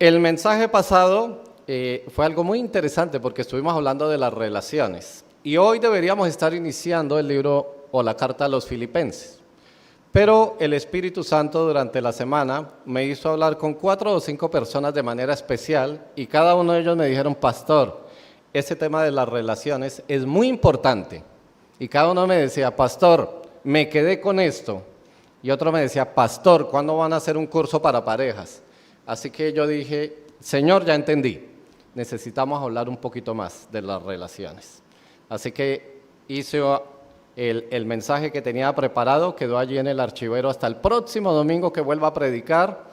El mensaje pasado fue algo muy interesante porque estuvimos hablando de las relaciones y hoy deberíamos estar iniciando el libro o la carta a los Filipenses. Pero el Espíritu Santo durante la semana me hizo hablar con 4 o 5 personas de manera especial y cada uno de ellos me dijeron: pastor, ese tema de las relaciones es muy importante. Y cada uno me decía: pastor, me quedé con esto. Y otro me decía: pastor, ¿cuándo van a hacer un curso para parejas? Así que yo dije: Señor, ya entendí, necesitamos hablar un poquito más de las relaciones. Así que hice el mensaje que tenía preparado, quedó allí en el archivero hasta el próximo domingo que vuelva a predicar,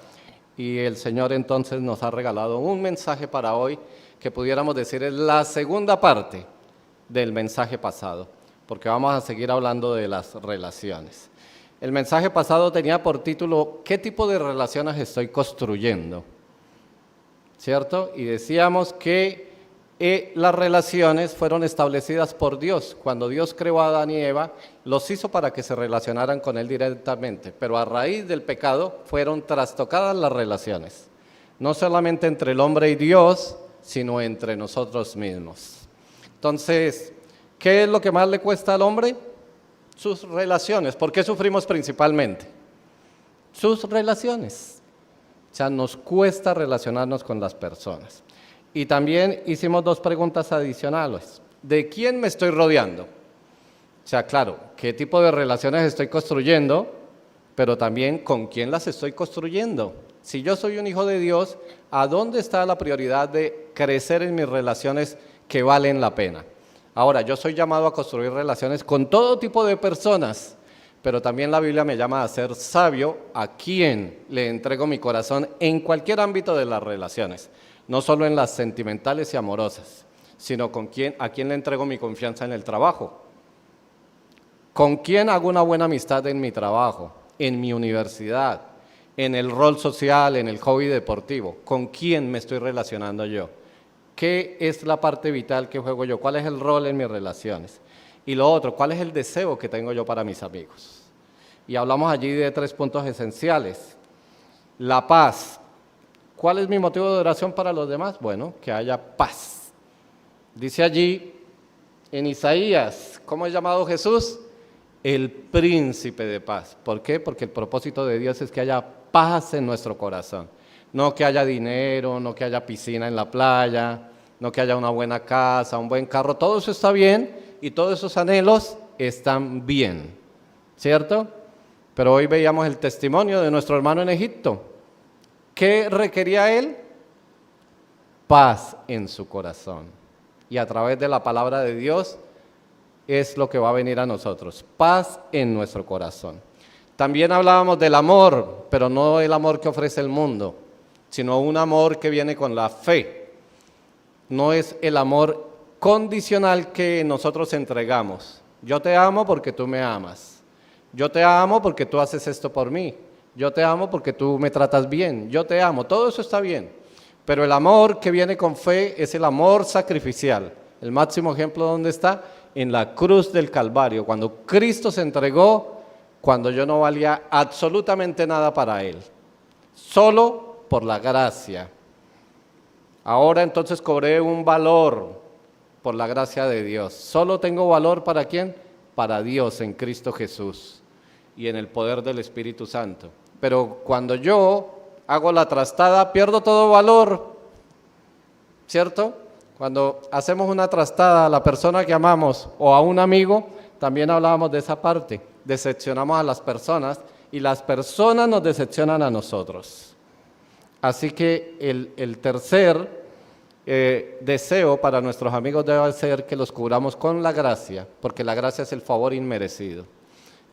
y el Señor entonces nos ha regalado un mensaje para hoy que pudiéramos decir es la segunda parte del mensaje pasado, porque vamos a seguir hablando de las relaciones. El mensaje pasado tenía por título ¿qué tipo de relaciones estoy construyendo? ¿Cierto? Y decíamos que las relaciones fueron establecidas por Dios. Cuando Dios creó a Adán y Eva, los hizo para que se relacionaran con Él directamente, pero a raíz del pecado fueron trastocadas las relaciones, no solamente entre el hombre y Dios, sino entre nosotros mismos. Entonces, ¿qué es lo que más le cuesta al hombre? Sus relaciones. ¿Por qué sufrimos principalmente? Sus relaciones. O sea, nos cuesta relacionarnos con las personas. Y también hicimos 2 preguntas adicionales. ¿De quién me estoy rodeando? O sea, claro, ¿qué tipo de relaciones estoy construyendo? Pero también, ¿con quién las estoy construyendo? Si yo soy un hijo de Dios, ¿a dónde está la prioridad de crecer en mis relaciones que valen la pena? Ahora, yo soy llamado a construir relaciones con todo tipo de personas, pero también la Biblia me llama a ser sabio a quien le entrego mi corazón en cualquier ámbito de las relaciones. No solo en las sentimentales y amorosas, sino a quién le entrego mi confianza en el trabajo. ¿Con quién hago una buena amistad en mi trabajo, en mi universidad, en el rol social, en el hobby deportivo? ¿Con quién me estoy relacionando yo? ¿Qué es la parte vital que juego yo? ¿Cuál es el rol en mis relaciones? Y lo otro, ¿cuál es el deseo que tengo yo para mis amigos? Y hablamos allí de 3 puntos esenciales. La paz. ¿Cuál es mi motivo de oración para los demás? Bueno, que haya paz. Dice allí en Isaías, ¿cómo es llamado Jesús? El príncipe de paz. ¿Por qué? Porque el propósito de Dios es que haya paz en nuestro corazón. No que haya dinero, no que haya piscina en la playa, no que haya una buena casa, un buen carro. Todo eso está bien y todos esos anhelos están bien, ¿cierto? Pero hoy veíamos el testimonio de nuestro hermano en Egipto. ¿Qué requería él? Paz en su corazón. Y a través de la palabra de Dios es lo que va a venir a nosotros. Paz en nuestro corazón. También hablábamos del amor, pero no el amor que ofrece el mundo, sino un amor que viene con la fe. No es el amor condicional que nosotros entregamos. Yo te amo porque tú me amas. Yo te amo porque tú haces esto por mí. Yo te amo porque tú me tratas bien, yo te amo, todo eso está bien. Pero el amor que viene con fe es el amor sacrificial. El máximo ejemplo, ¿dónde está? En la cruz del Calvario, cuando Cristo se entregó, cuando yo no valía absolutamente nada para Él, solo por la gracia. Ahora entonces cobré un valor por la gracia de Dios. Solo tengo valor ¿para quién? Para Dios en Cristo Jesús y en el poder del Espíritu Santo. Pero cuando yo hago la trastada, pierdo todo valor, ¿cierto? Cuando hacemos una trastada a la persona que amamos o a un amigo, también hablábamos de esa parte. Decepcionamos a las personas y las personas nos decepcionan a nosotros. Así que el tercer deseo para nuestros amigos debe ser que los cubramos con la gracia, porque la gracia es el favor inmerecido.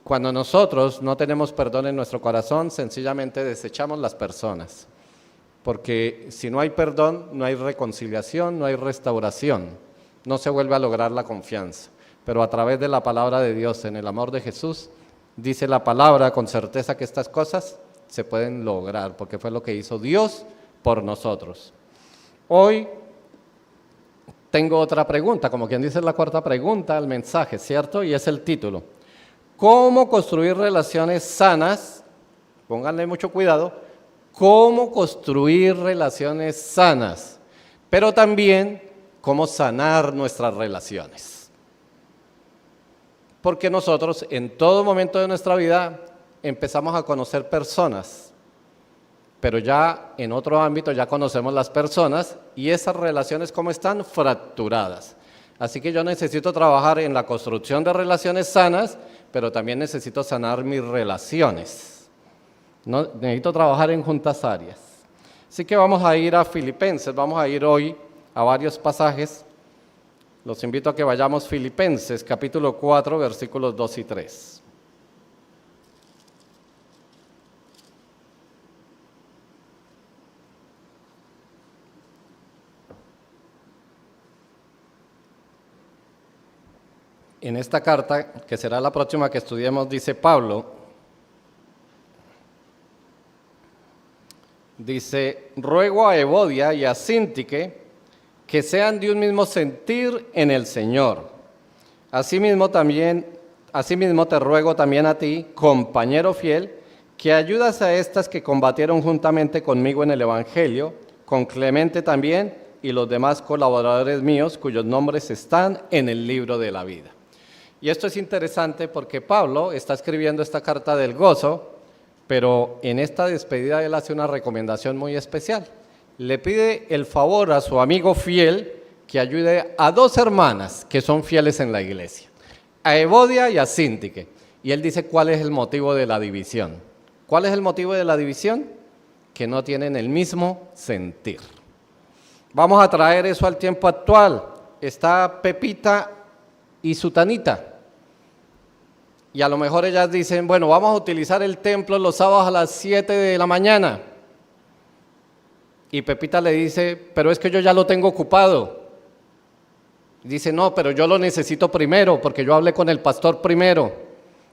Cuando nosotros no tenemos perdón en nuestro corazón, sencillamente desechamos las personas. Porque si no hay perdón, no hay reconciliación, no hay restauración. No se vuelve a lograr la confianza. Pero a través de la palabra de Dios, en el amor de Jesús, dice la palabra con certeza que estas cosas se pueden lograr, porque fue lo que hizo Dios por nosotros. Hoy tengo otra pregunta, como quien dice la 4ª pregunta al mensaje, ¿cierto? Y es el título. ¿Cómo construir relaciones sanas? Pónganle mucho cuidado. cómo construir relaciones sanas, pero también cómo sanar nuestras relaciones. Porque nosotros en todo momento de nuestra vida empezamos a conocer personas, pero ya en otro ámbito ya conocemos las personas y esas relaciones como están fracturadas. Así que yo necesito trabajar en la construcción de relaciones sanas, pero también necesito sanar mis relaciones. No, necesito trabajar en juntas áreas. Así que vamos a ir a Filipenses, vamos a ir hoy a varios pasajes. Los invito a que vayamos Filipenses, capítulo 4, versículos 2 y 3. En esta carta, que será la próxima que estudiemos, dice Pablo, dice, ruego a Evodia y a Síntique que sean de un mismo sentir en el Señor. Asimismo te ruego también a ti, compañero fiel, que ayudas a estas que combatieron juntamente conmigo en el Evangelio, con Clemente también y los demás colaboradores míos, cuyos nombres están en el libro de la vida. Y esto es interesante porque Pablo está escribiendo esta carta del gozo, pero en esta despedida él hace una recomendación muy especial. Le pide el favor a su amigo fiel que ayude a dos hermanas que son fieles en la iglesia, a Evodia y a Síntique. Y él dice cuál es el motivo de la división. ¿Cuál es el motivo de la división? Que no tienen el mismo sentir. Vamos a traer eso al tiempo actual. Está Pepita y Sutanita. Y a lo mejor ellas dicen, bueno, vamos a utilizar el templo los sábados a las 7 de la mañana. Y Pepita le dice, pero es que yo ya lo tengo ocupado. Dice, no, pero yo lo necesito primero, porque yo hablé con el pastor primero.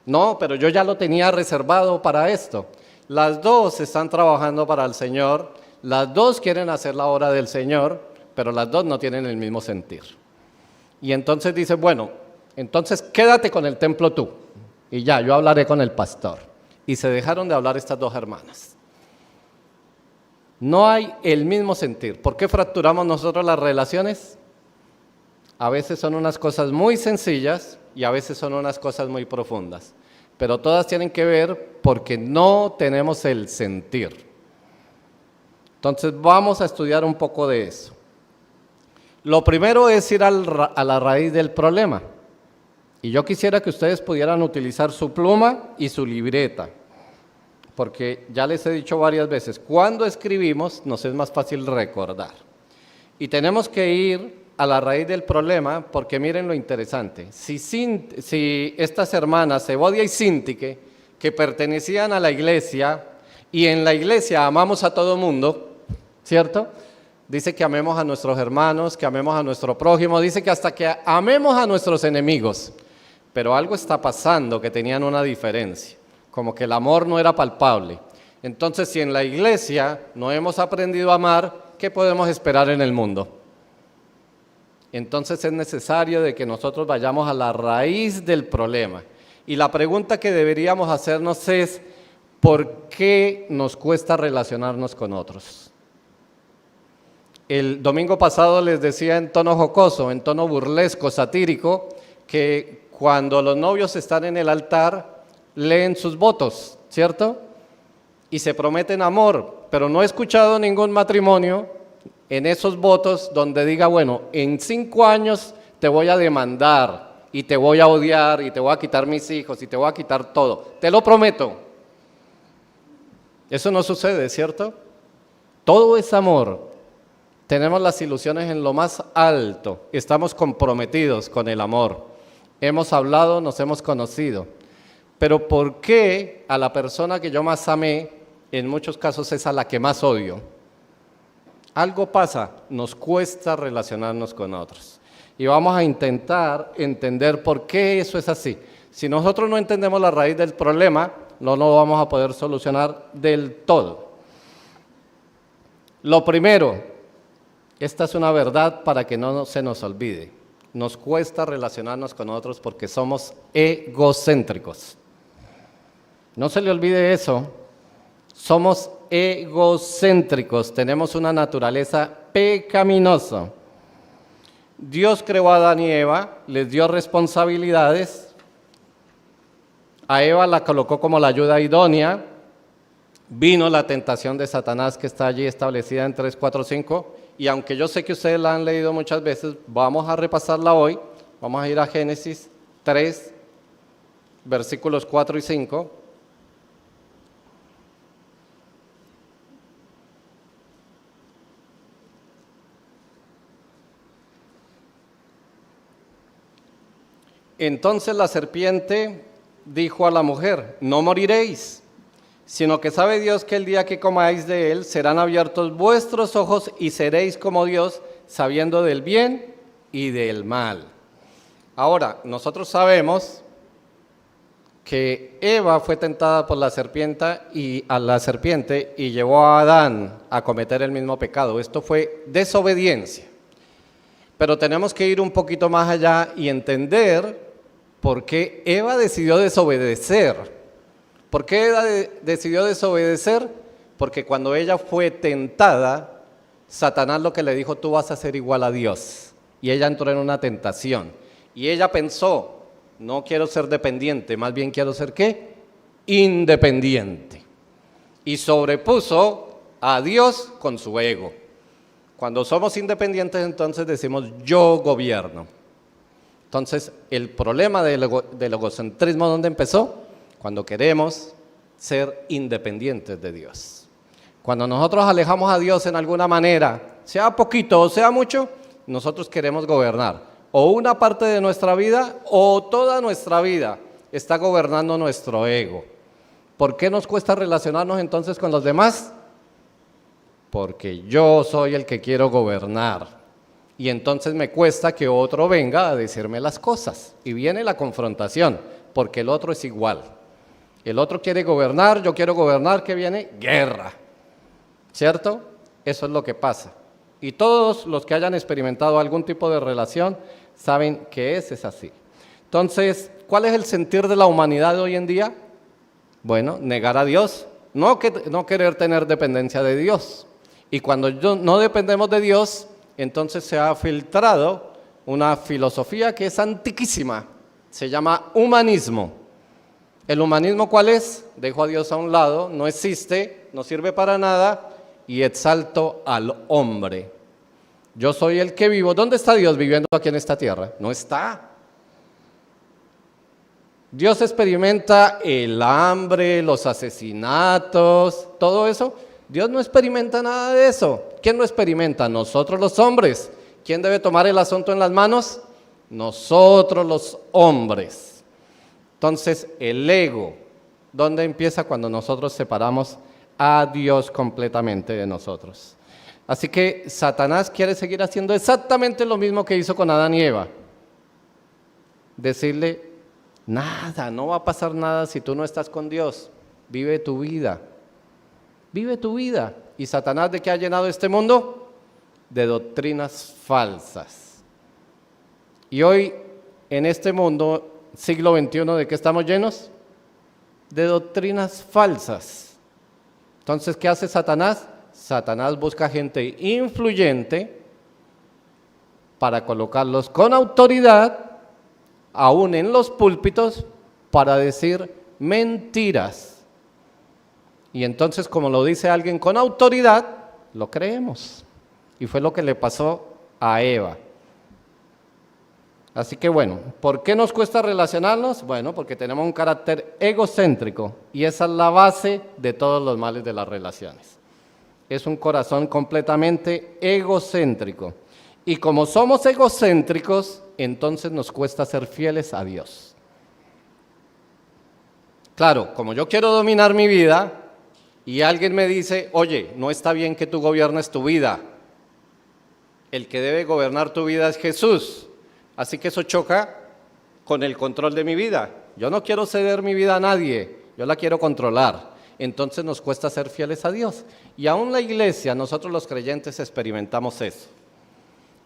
No, pero yo ya lo tenía reservado para esto. Las dos están trabajando para el Señor, las dos quieren hacer la obra del Señor, pero las dos no tienen el mismo sentir. Y entonces dice, bueno, entonces quédate con el templo tú. Y ya, yo hablaré con el pastor. Y se dejaron de hablar estas dos hermanas. No hay el mismo sentir. ¿Por qué fracturamos nosotros las relaciones? A veces son unas cosas muy sencillas y a veces son unas cosas muy profundas. Pero todas tienen que ver porque no tenemos el sentir. Entonces vamos a estudiar un poco de eso. Lo primero es ir a la raíz del problema. Y yo quisiera que ustedes pudieran utilizar su pluma y su libreta, porque ya les he dicho varias veces, cuando escribimos nos es más fácil recordar. Y tenemos que ir a la raíz del problema, porque miren lo interesante. Si estas hermanas, Evodia y Síntique, que pertenecían a la iglesia, y en la iglesia amamos a todo mundo, ¿cierto? Dice que amemos a nuestros hermanos, que amemos a nuestro prójimo, dice que hasta que amemos a nuestros enemigos. Pero algo está pasando que tenían una diferencia, como que el amor no era palpable. Entonces, si en la iglesia no hemos aprendido a amar, ¿qué podemos esperar en el mundo? Entonces es necesario de que nosotros vayamos a la raíz del problema. Y la pregunta que deberíamos hacernos es, ¿por qué nos cuesta relacionarnos con otros? El domingo pasado les decía en tono jocoso, en tono burlesco, satírico, que cuando los novios están en el altar, leen sus votos, ¿cierto? Y se prometen amor, pero no he escuchado ningún matrimonio en esos votos donde diga, bueno, en 5 años te voy a demandar y te voy a odiar y te voy a quitar mis hijos y te voy a quitar todo. Te lo prometo. Eso no sucede, ¿cierto? Todo es amor. Tenemos las ilusiones en lo más alto. Estamos comprometidos con el amor. Hemos hablado, nos hemos conocido. Pero ¿por qué a la persona que yo más amé, en muchos casos es a la que más odio? Algo pasa, nos cuesta relacionarnos con otros. Y vamos a intentar entender por qué eso es así. Si nosotros no entendemos la raíz del problema, no lo vamos a poder solucionar del todo. Lo primero, esta es una verdad para que no se nos olvide. Nos cuesta relacionarnos con otros porque somos egocéntricos. No se le olvide eso. Somos egocéntricos, tenemos una naturaleza pecaminosa. Dios creó a Adán y Eva, les dio responsabilidades, a Eva la colocó como la ayuda idónea, vino la tentación de Satanás que está allí establecida en 3, 4, 5, y aunque yo sé que ustedes la han leído muchas veces, vamos a repasarla hoy, vamos a ir a Génesis 3, versículos 4 y 5. Entonces la serpiente dijo a la mujer, no moriréis, sino que sabe Dios que el día que comáis de él serán abiertos vuestros ojos y seréis como Dios, sabiendo del bien y del mal. Ahora, nosotros sabemos que Eva fue tentada por la serpiente y llevó a Adán a cometer el mismo pecado. Esto fue desobediencia. Pero tenemos que ir un poquito más allá y entender por qué Eva decidió desobedecer. ¿Por qué Eva decidió desobedecer? Porque cuando ella fue tentada, Satanás lo que le dijo, tú vas a ser igual a Dios. Y ella entró en una tentación. Y ella pensó, no quiero ser dependiente, más bien quiero ser ¿qué? Independiente. Y sobrepuso a Dios con su ego. Cuando somos independientes, entonces decimos, yo gobierno. Entonces, el problema del egocentrismo, ¿dónde empezó? Cuando queremos ser independientes de Dios. Cuando nosotros alejamos a Dios en alguna manera, sea poquito o sea mucho, nosotros queremos gobernar. O una parte de nuestra vida o toda nuestra vida está gobernando nuestro ego. ¿Por qué nos cuesta relacionarnos entonces con los demás? Porque yo soy el que quiero gobernar. Y entonces me cuesta que otro venga a decirme las cosas. Y viene la confrontación, porque el otro es igual. El otro quiere gobernar, yo quiero gobernar, ¿qué viene? Guerra. ¿Cierto? Eso es lo que pasa. Y todos los que hayan experimentado algún tipo de relación saben que ese es así. Entonces, ¿cuál es el sentir de la humanidad hoy en día? Bueno, negar a Dios, no querer tener dependencia de Dios. Y cuando no dependemos de Dios, entonces se ha filtrado una filosofía que es antiquísima, se llama humanismo. ¿El humanismo cuál es? Dejo a Dios a un lado, no existe, no sirve para nada y exalto al hombre. Yo soy el que vivo. ¿Dónde está Dios viviendo aquí en esta tierra? No está. Dios experimenta el hambre, los asesinatos, todo eso. Dios no experimenta nada de eso. ¿Quién lo experimenta? Nosotros los hombres. ¿Quién debe tomar el asunto en las manos? Nosotros los hombres. Entonces, el ego, ¿dónde empieza? Cuando nosotros separamos a Dios completamente de nosotros. Así que Satanás quiere seguir haciendo exactamente lo mismo que hizo con Adán y Eva. Decirle, nada, no va a pasar nada si tú no estás con Dios. Vive tu vida. Vive tu vida. ¿Y Satanás de qué ha llenado este mundo? De doctrinas falsas. Y hoy, en este mundo, siglo XXI, ¿de qué estamos llenos? De doctrinas falsas. Entonces, ¿qué hace Satanás? Satanás busca gente influyente para colocarlos con autoridad, aún en los púlpitos, para decir mentiras. Y entonces, como lo dice alguien con autoridad, lo creemos. Y fue lo que le pasó a Eva. Así que bueno, ¿por qué nos cuesta relacionarnos? Bueno, porque tenemos un carácter egocéntrico y esa es la base de todos los males de las relaciones. Es un corazón completamente egocéntrico. Y como somos egocéntricos, entonces nos cuesta ser fieles a Dios. Claro, como yo quiero dominar mi vida y alguien me dice, oye, no está bien que tú gobiernes tu vida. El que debe gobernar tu vida es Jesús. Así que eso choca con el control de mi vida. Yo no quiero ceder mi vida a nadie, yo la quiero controlar. Entonces nos cuesta ser fieles a Dios. Y aún la iglesia, nosotros los creyentes experimentamos eso.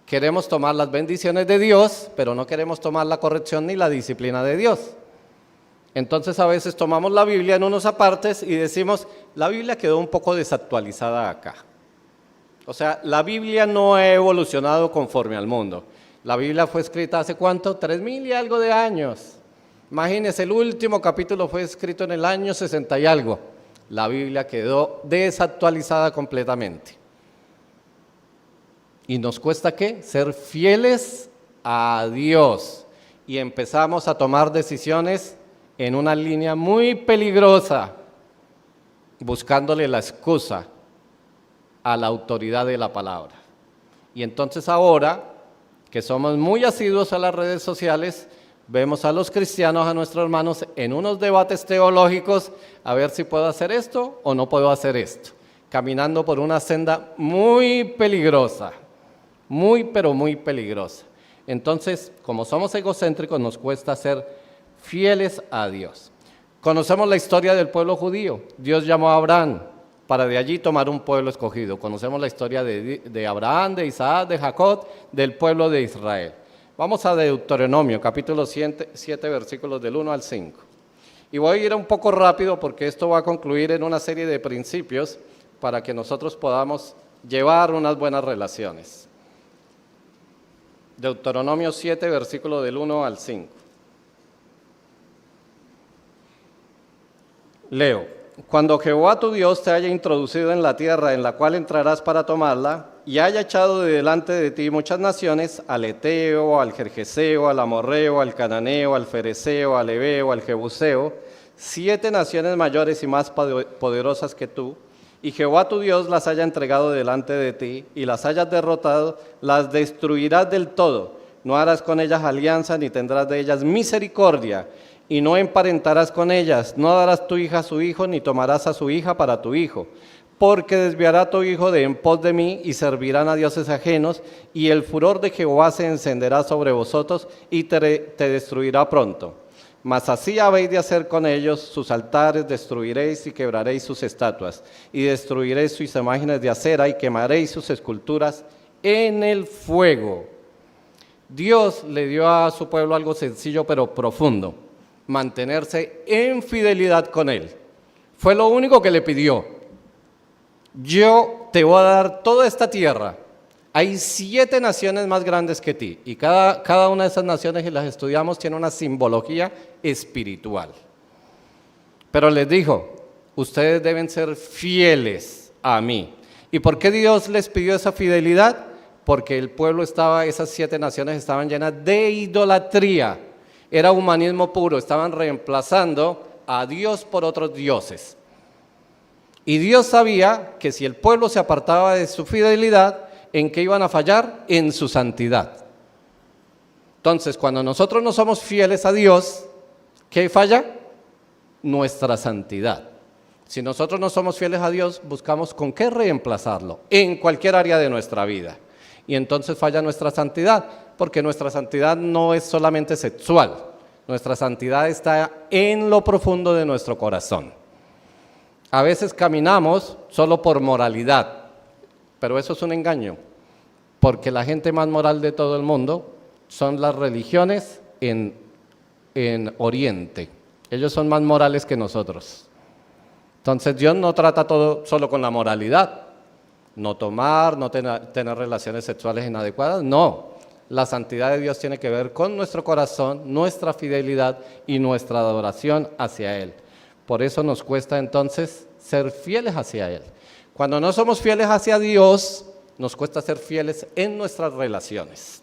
Queremos tomar las bendiciones de Dios, pero no queremos tomar la corrección ni la disciplina de Dios. Entonces a veces tomamos la Biblia en unos apartes y decimos, la Biblia quedó un poco desactualizada acá. O sea, la Biblia no ha evolucionado conforme al mundo. La Biblia fue escrita ¿hace cuánto? 3000 y algo de años. Imagínense, el último capítulo fue escrito en el año 60 y algo. La Biblia quedó desactualizada completamente. ¿Y nos cuesta qué? Ser fieles a Dios. Y empezamos a tomar decisiones en una línea muy peligrosa, buscándole la excusa a la autoridad de la palabra. Y entonces ahora, que somos muy asiduos a las redes sociales, vemos a los cristianos, a nuestros hermanos, en unos debates teológicos, a ver si puedo hacer esto o no puedo hacer esto, caminando por una senda muy peligrosa, muy pero muy peligrosa. Entonces, como somos egocéntricos, nos cuesta ser fieles a Dios. Conocemos la historia del pueblo judío. Dios llamó a Abraham para de allí tomar un pueblo escogido. Conocemos la historia de Abraham, de Isaac, de Jacob, del pueblo de Israel. Vamos a Deuteronomio, capítulo 7, versículos del 1 al 5. Y voy a ir un poco rápido porque esto va a concluir en una serie de principios para que nosotros podamos llevar unas buenas relaciones. Deuteronomio 7, versículo del 1 al 5. Leo: cuando Jehová tu Dios te haya introducido en la tierra en la cual entrarás para tomarla, y haya echado de delante de ti muchas naciones, al Eteo, al Gergeseo, al Amorreo, al Cananeo, al Fereceo, al Heveo, al Jebuseo, 7 naciones mayores y más poderosas que tú, y Jehová tu Dios las haya entregado delante de ti, y las hayas derrotado, las destruirás del todo. No harás con ellas alianza, ni tendrás de ellas misericordia, y no emparentarás con ellas. No darás tu hija a su hijo, ni tomarás a su hija para tu hijo, porque desviará tu hijo de en pos de mí, y servirán a dioses ajenos, y el furor de Jehová se encenderá sobre vosotros, y te destruirá pronto. Mas así habéis de hacer con ellos: sus altares destruiréis y quebraréis sus estatuas, y destruiréis sus imágenes de acera, y quemaréis sus esculturas en el fuego. Dios le dio a su pueblo algo sencillo pero profundo: mantenerse en fidelidad con Él. Fue lo único que le pidió. Yo te voy a dar toda esta tierra. Hay 7 naciones más grandes que ti, y cada una de esas naciones, y las estudiamos, tiene una simbología espiritual. Pero les dijo: ustedes deben ser fieles a mí. ¿Y por qué Dios les pidió esa fidelidad? Porque el pueblo esas 7 naciones estaban llenas de idolatría. Era humanismo puro, estaban reemplazando a Dios por otros dioses. Y Dios sabía que si el pueblo se apartaba de su fidelidad, ¿en qué iban a fallar? En su santidad. Entonces, cuando nosotros no somos fieles a Dios, ¿qué falla? Nuestra santidad. Si nosotros no somos fieles a Dios, buscamos con qué reemplazarlo en cualquier área de nuestra vida. Y entonces falla nuestra santidad, porque nuestra santidad no es solamente sexual. Nuestra santidad está en lo profundo de nuestro corazón. A veces caminamos solo por moralidad, pero eso es un engaño, porque la gente más moral de todo el mundo son las religiones en Oriente. Ellos son más morales que nosotros. Entonces Dios no trata todo solo con la moralidad. No tomar, no tener relaciones sexuales inadecuadas, no. La santidad de Dios tiene que ver con nuestro corazón, nuestra fidelidad y nuestra adoración hacia Él. Por eso nos cuesta entonces ser fieles hacia Él. Cuando no somos fieles hacia Dios, nos cuesta ser fieles en nuestras relaciones.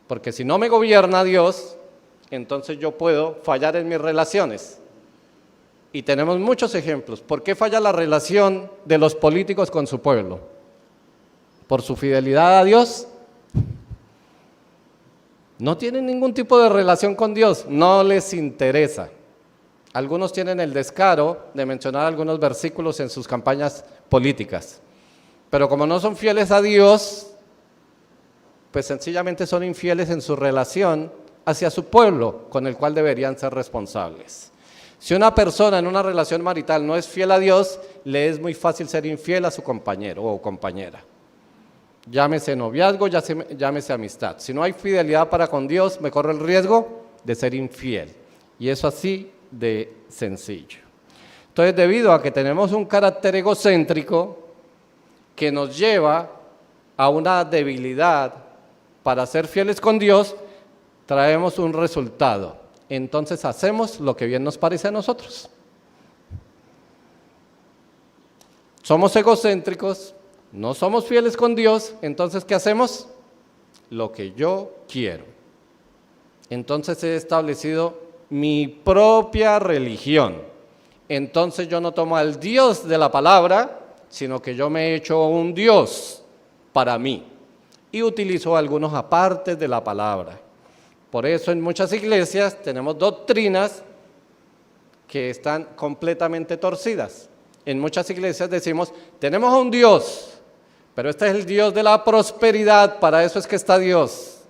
Porque si no me gobierna Dios, entonces yo puedo fallar en mis relaciones. Y tenemos muchos ejemplos. ¿Por qué falla la relación de los políticos con su pueblo? ¿Por su fidelidad a Dios? No tienen ningún tipo de relación con Dios, no les interesa. Algunos tienen el descaro de mencionar algunos versículos en sus campañas políticas, pero como no son fieles a Dios, pues sencillamente son infieles en su relación hacia su pueblo, con el cual deberían ser responsables. Si una persona en una relación marital no es fiel a Dios, le es muy fácil ser infiel a su compañero o compañera. Llámese noviazgo, llámese amistad. Si no hay fidelidad para con Dios, me corro el riesgo de ser infiel. Y eso así de sencillo. Entonces, debido a que tenemos un carácter egocéntrico que nos lleva a una debilidad para ser fieles con Dios, traemos un resultado. Entonces hacemos lo que bien nos parece a nosotros. Somos egocéntricos, no somos fieles con Dios, entonces ¿qué hacemos? Lo que yo quiero. Entonces he establecido mi propia religión. Entonces yo no tomo al Dios de la palabra, sino que yo me he hecho un Dios para mí y utilizo algunos apartes de la palabra. Por eso en muchas iglesias tenemos doctrinas que están completamente torcidas. En muchas iglesias decimos, tenemos a un Dios, pero este es el Dios de la prosperidad, para eso es que está Dios.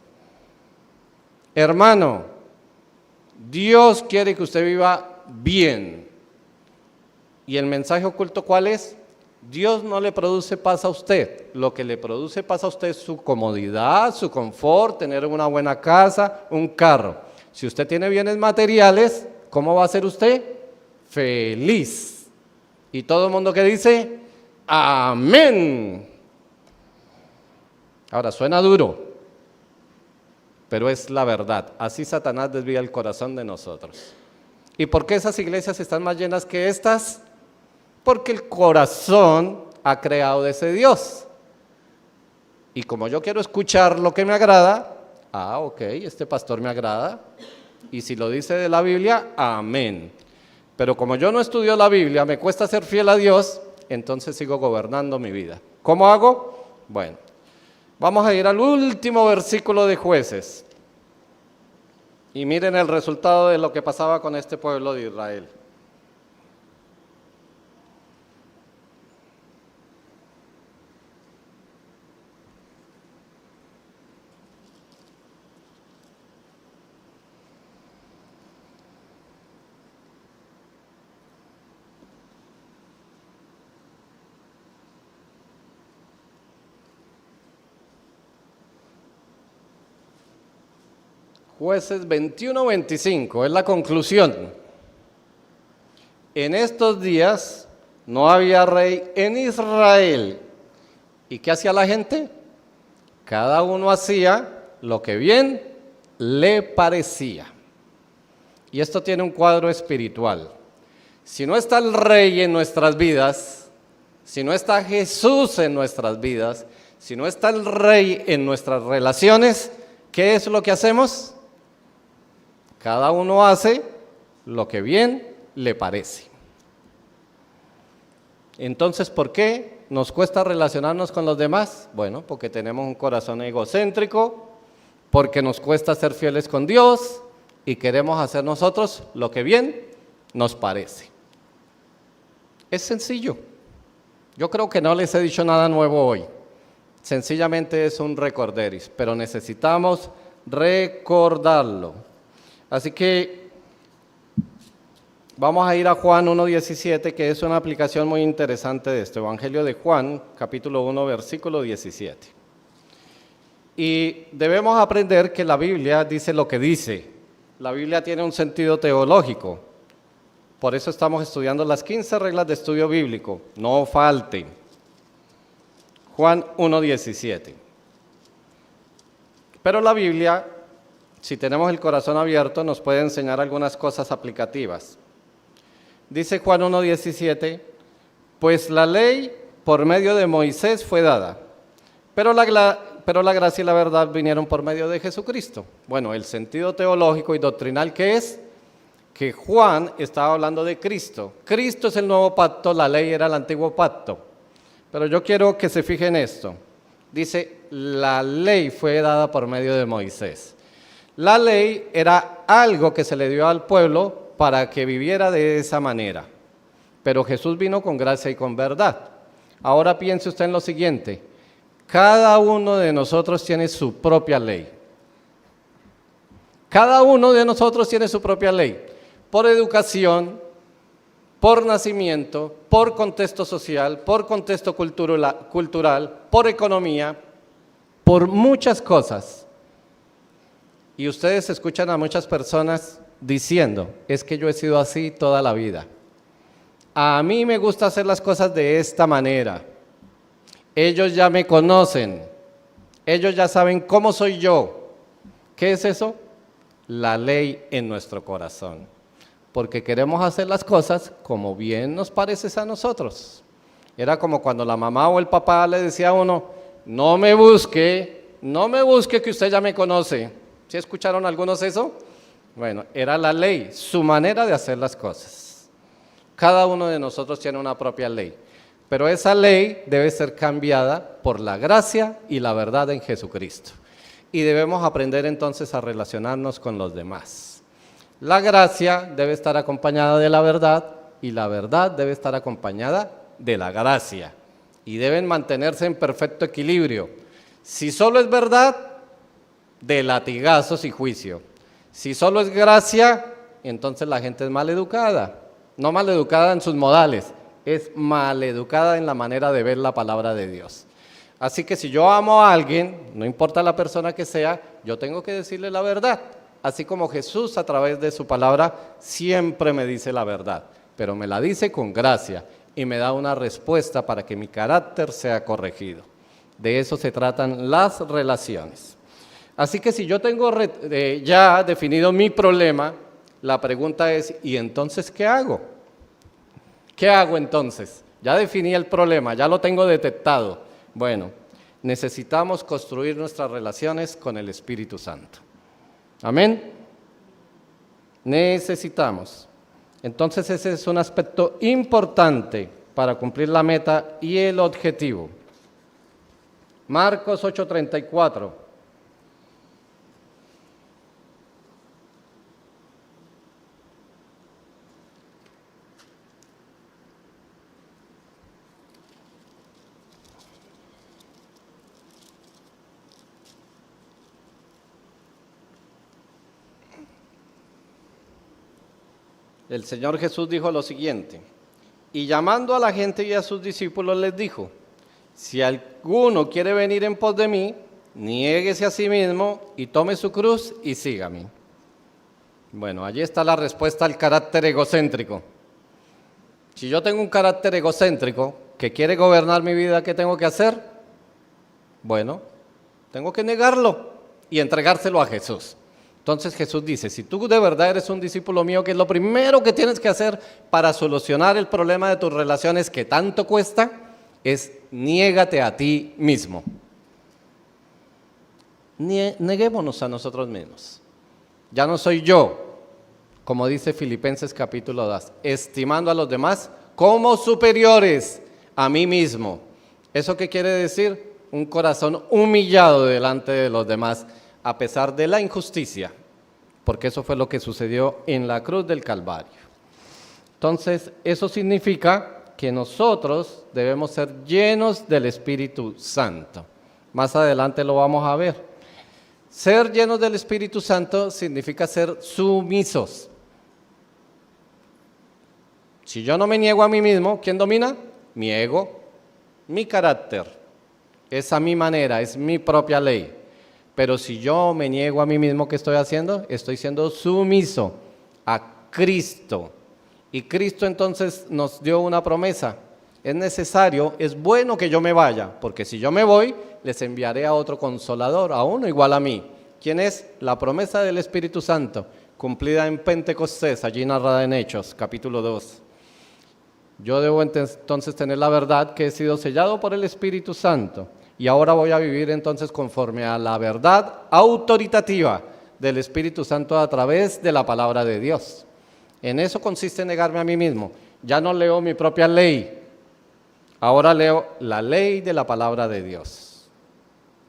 Hermano, Dios quiere que usted viva bien. ¿Y el mensaje oculto cuál es? Dios no le produce paz a usted. Lo que le produce paz a usted es su comodidad, su confort, tener una buena casa, un carro. Si usted tiene bienes materiales, ¿cómo va a ser usted? Feliz. Y todo el mundo que dice, amén. Ahora, suena duro, pero es la verdad. Así Satanás desvía el corazón de nosotros. ¿Y por qué esas iglesias están más llenas que estas? Porque el corazón ha creado de ese Dios. Y como yo quiero escuchar lo que me agrada, ok, este pastor me agrada. Y si lo dice de la Biblia, amén. Pero como yo no estudio la Biblia, me cuesta ser fiel a Dios, entonces sigo gobernando mi vida. ¿Cómo hago? Bueno, vamos a ir al último versículo de Jueces. Y miren el resultado de lo que pasaba con este pueblo de Israel. Jueces 21-25, es la conclusión. En estos días no había rey en Israel. ¿Y qué hacía la gente? Cada uno hacía lo que bien le parecía. Y esto tiene un cuadro espiritual. Si no está el rey en nuestras vidas, si no está Jesús en nuestras vidas, si no está el rey en nuestras relaciones, ¿qué es lo que hacemos? Cada uno hace lo que bien le parece. Entonces, ¿por qué nos cuesta relacionarnos con los demás? Bueno, porque tenemos un corazón egocéntrico, porque nos cuesta ser fieles con Dios y queremos hacer nosotros lo que bien nos parece. Es sencillo. Yo creo que no les he dicho nada nuevo hoy. Sencillamente es un recorderis, pero necesitamos recordarlo. Así que vamos a ir a Juan 1:17, que es una aplicación muy interesante de este Evangelio de Juan, capítulo 1, versículo 17. Y debemos aprender que la Biblia dice lo que dice. La Biblia tiene un sentido teológico. Por eso estamos estudiando las 15 reglas de estudio bíblico. No falten. Juan 1:17. Pero la Biblia, si tenemos el corazón abierto, nos puede enseñar algunas cosas aplicativas. Dice Juan 1:17, pues la ley por medio de Moisés fue dada, pero la gracia y la verdad vinieron por medio de Jesucristo. Bueno, el sentido teológico y doctrinal que es que Juan estaba hablando de Cristo. Cristo es el nuevo pacto, la ley era el antiguo pacto. Pero yo quiero que se fijen en esto. Dice, la ley fue dada por medio de Moisés. La ley era algo que se le dio al pueblo para que viviera de esa manera. Pero Jesús vino con gracia y con verdad. Ahora piense usted en lo siguiente. Cada uno de nosotros tiene su propia ley. Cada uno de nosotros tiene su propia ley. Por educación, por nacimiento, por contexto social, por contexto cultural, por economía, por muchas cosas. Y ustedes escuchan a muchas personas diciendo, es que yo he sido así toda la vida. A mí me gusta hacer las cosas de esta manera. Ellos ya me conocen. Ellos ya saben cómo soy yo. ¿Qué es eso? La ley en nuestro corazón. Porque queremos hacer las cosas como bien nos parece a nosotros. Era como cuando la mamá o el papá le decía a uno, no me busque que usted ya me conoce. ¿Sí escucharon algunos eso? Bueno, era la ley, su manera de hacer las cosas. Cada uno de nosotros tiene una propia ley, pero esa ley debe ser cambiada por la gracia y la verdad en Jesucristo. Y debemos aprender entonces a relacionarnos con los demás. La gracia debe estar acompañada de la verdad y la verdad debe estar acompañada de la gracia. Y deben mantenerse en perfecto equilibrio. Si solo es verdad, de latigazos y juicio. Si solo es gracia, entonces la gente es maleducada. No maleducada en sus modales, es maleducada en la manera de ver la palabra de Dios. Así que si yo amo a alguien, no importa la persona que sea, yo tengo que decirle la verdad. Así como Jesús a través de su palabra siempre me dice la verdad, pero me la dice con gracia y me da una respuesta para que mi carácter sea corregido. De eso se tratan las relaciones. Así que si yo tengo ya definido mi problema, la pregunta es, ¿y entonces qué hago? ¿Qué hago entonces? Ya definí el problema, ya lo tengo detectado. Bueno, necesitamos construir nuestras relaciones con el Espíritu Santo. Amén. Necesitamos. Entonces ese es un aspecto importante para cumplir la meta y el objetivo. Marcos 8:34. El Señor Jesús dijo lo siguiente, y llamando a la gente y a sus discípulos les dijo, si alguno quiere venir en pos de mí, niéguese a sí mismo y tome su cruz y sígame. Bueno, allí está la respuesta al carácter egocéntrico. Si yo tengo un carácter egocéntrico que quiere gobernar mi vida, ¿qué tengo que hacer? Bueno, tengo que negarlo y entregárselo a Jesús. Entonces Jesús dice, si tú de verdad eres un discípulo mío, ¿qué es lo primero que tienes que hacer para solucionar el problema de tus relaciones que tanto cuesta? Es niégate a ti mismo. Neguémonos a nosotros mismos. Ya no soy yo, como dice Filipenses capítulo 2, estimando a los demás como superiores a mí mismo. ¿Eso qué quiere decir? Un corazón humillado delante de los demás, a pesar de la injusticia, porque eso fue lo que sucedió en la cruz del Calvario. Entonces, eso significa que nosotros debemos ser llenos del Espíritu Santo. Más adelante lo vamos a ver. Ser llenos del Espíritu Santo significa ser sumisos. Si yo no me niego a mí mismo, ¿quién domina? Mi ego, mi carácter. Es a mi manera, es mi propia ley. Pero si yo me niego a mí mismo, ¿qué estoy haciendo? Estoy siendo sumiso a Cristo. Y Cristo entonces nos dio una promesa. Es necesario, es bueno que yo me vaya, porque si yo me voy, les enviaré a otro consolador, a uno igual a mí. ¿Quién es? La promesa del Espíritu Santo, cumplida en Pentecostés, allí narrada en Hechos, capítulo 2. Yo debo entonces tener la verdad que he sido sellado por el Espíritu Santo. Y ahora voy a vivir entonces conforme a la verdad autoritativa del Espíritu Santo a través de la palabra de Dios. En eso consiste negarme a mí mismo. Ya no leo mi propia ley, ahora leo la ley de la palabra de Dios.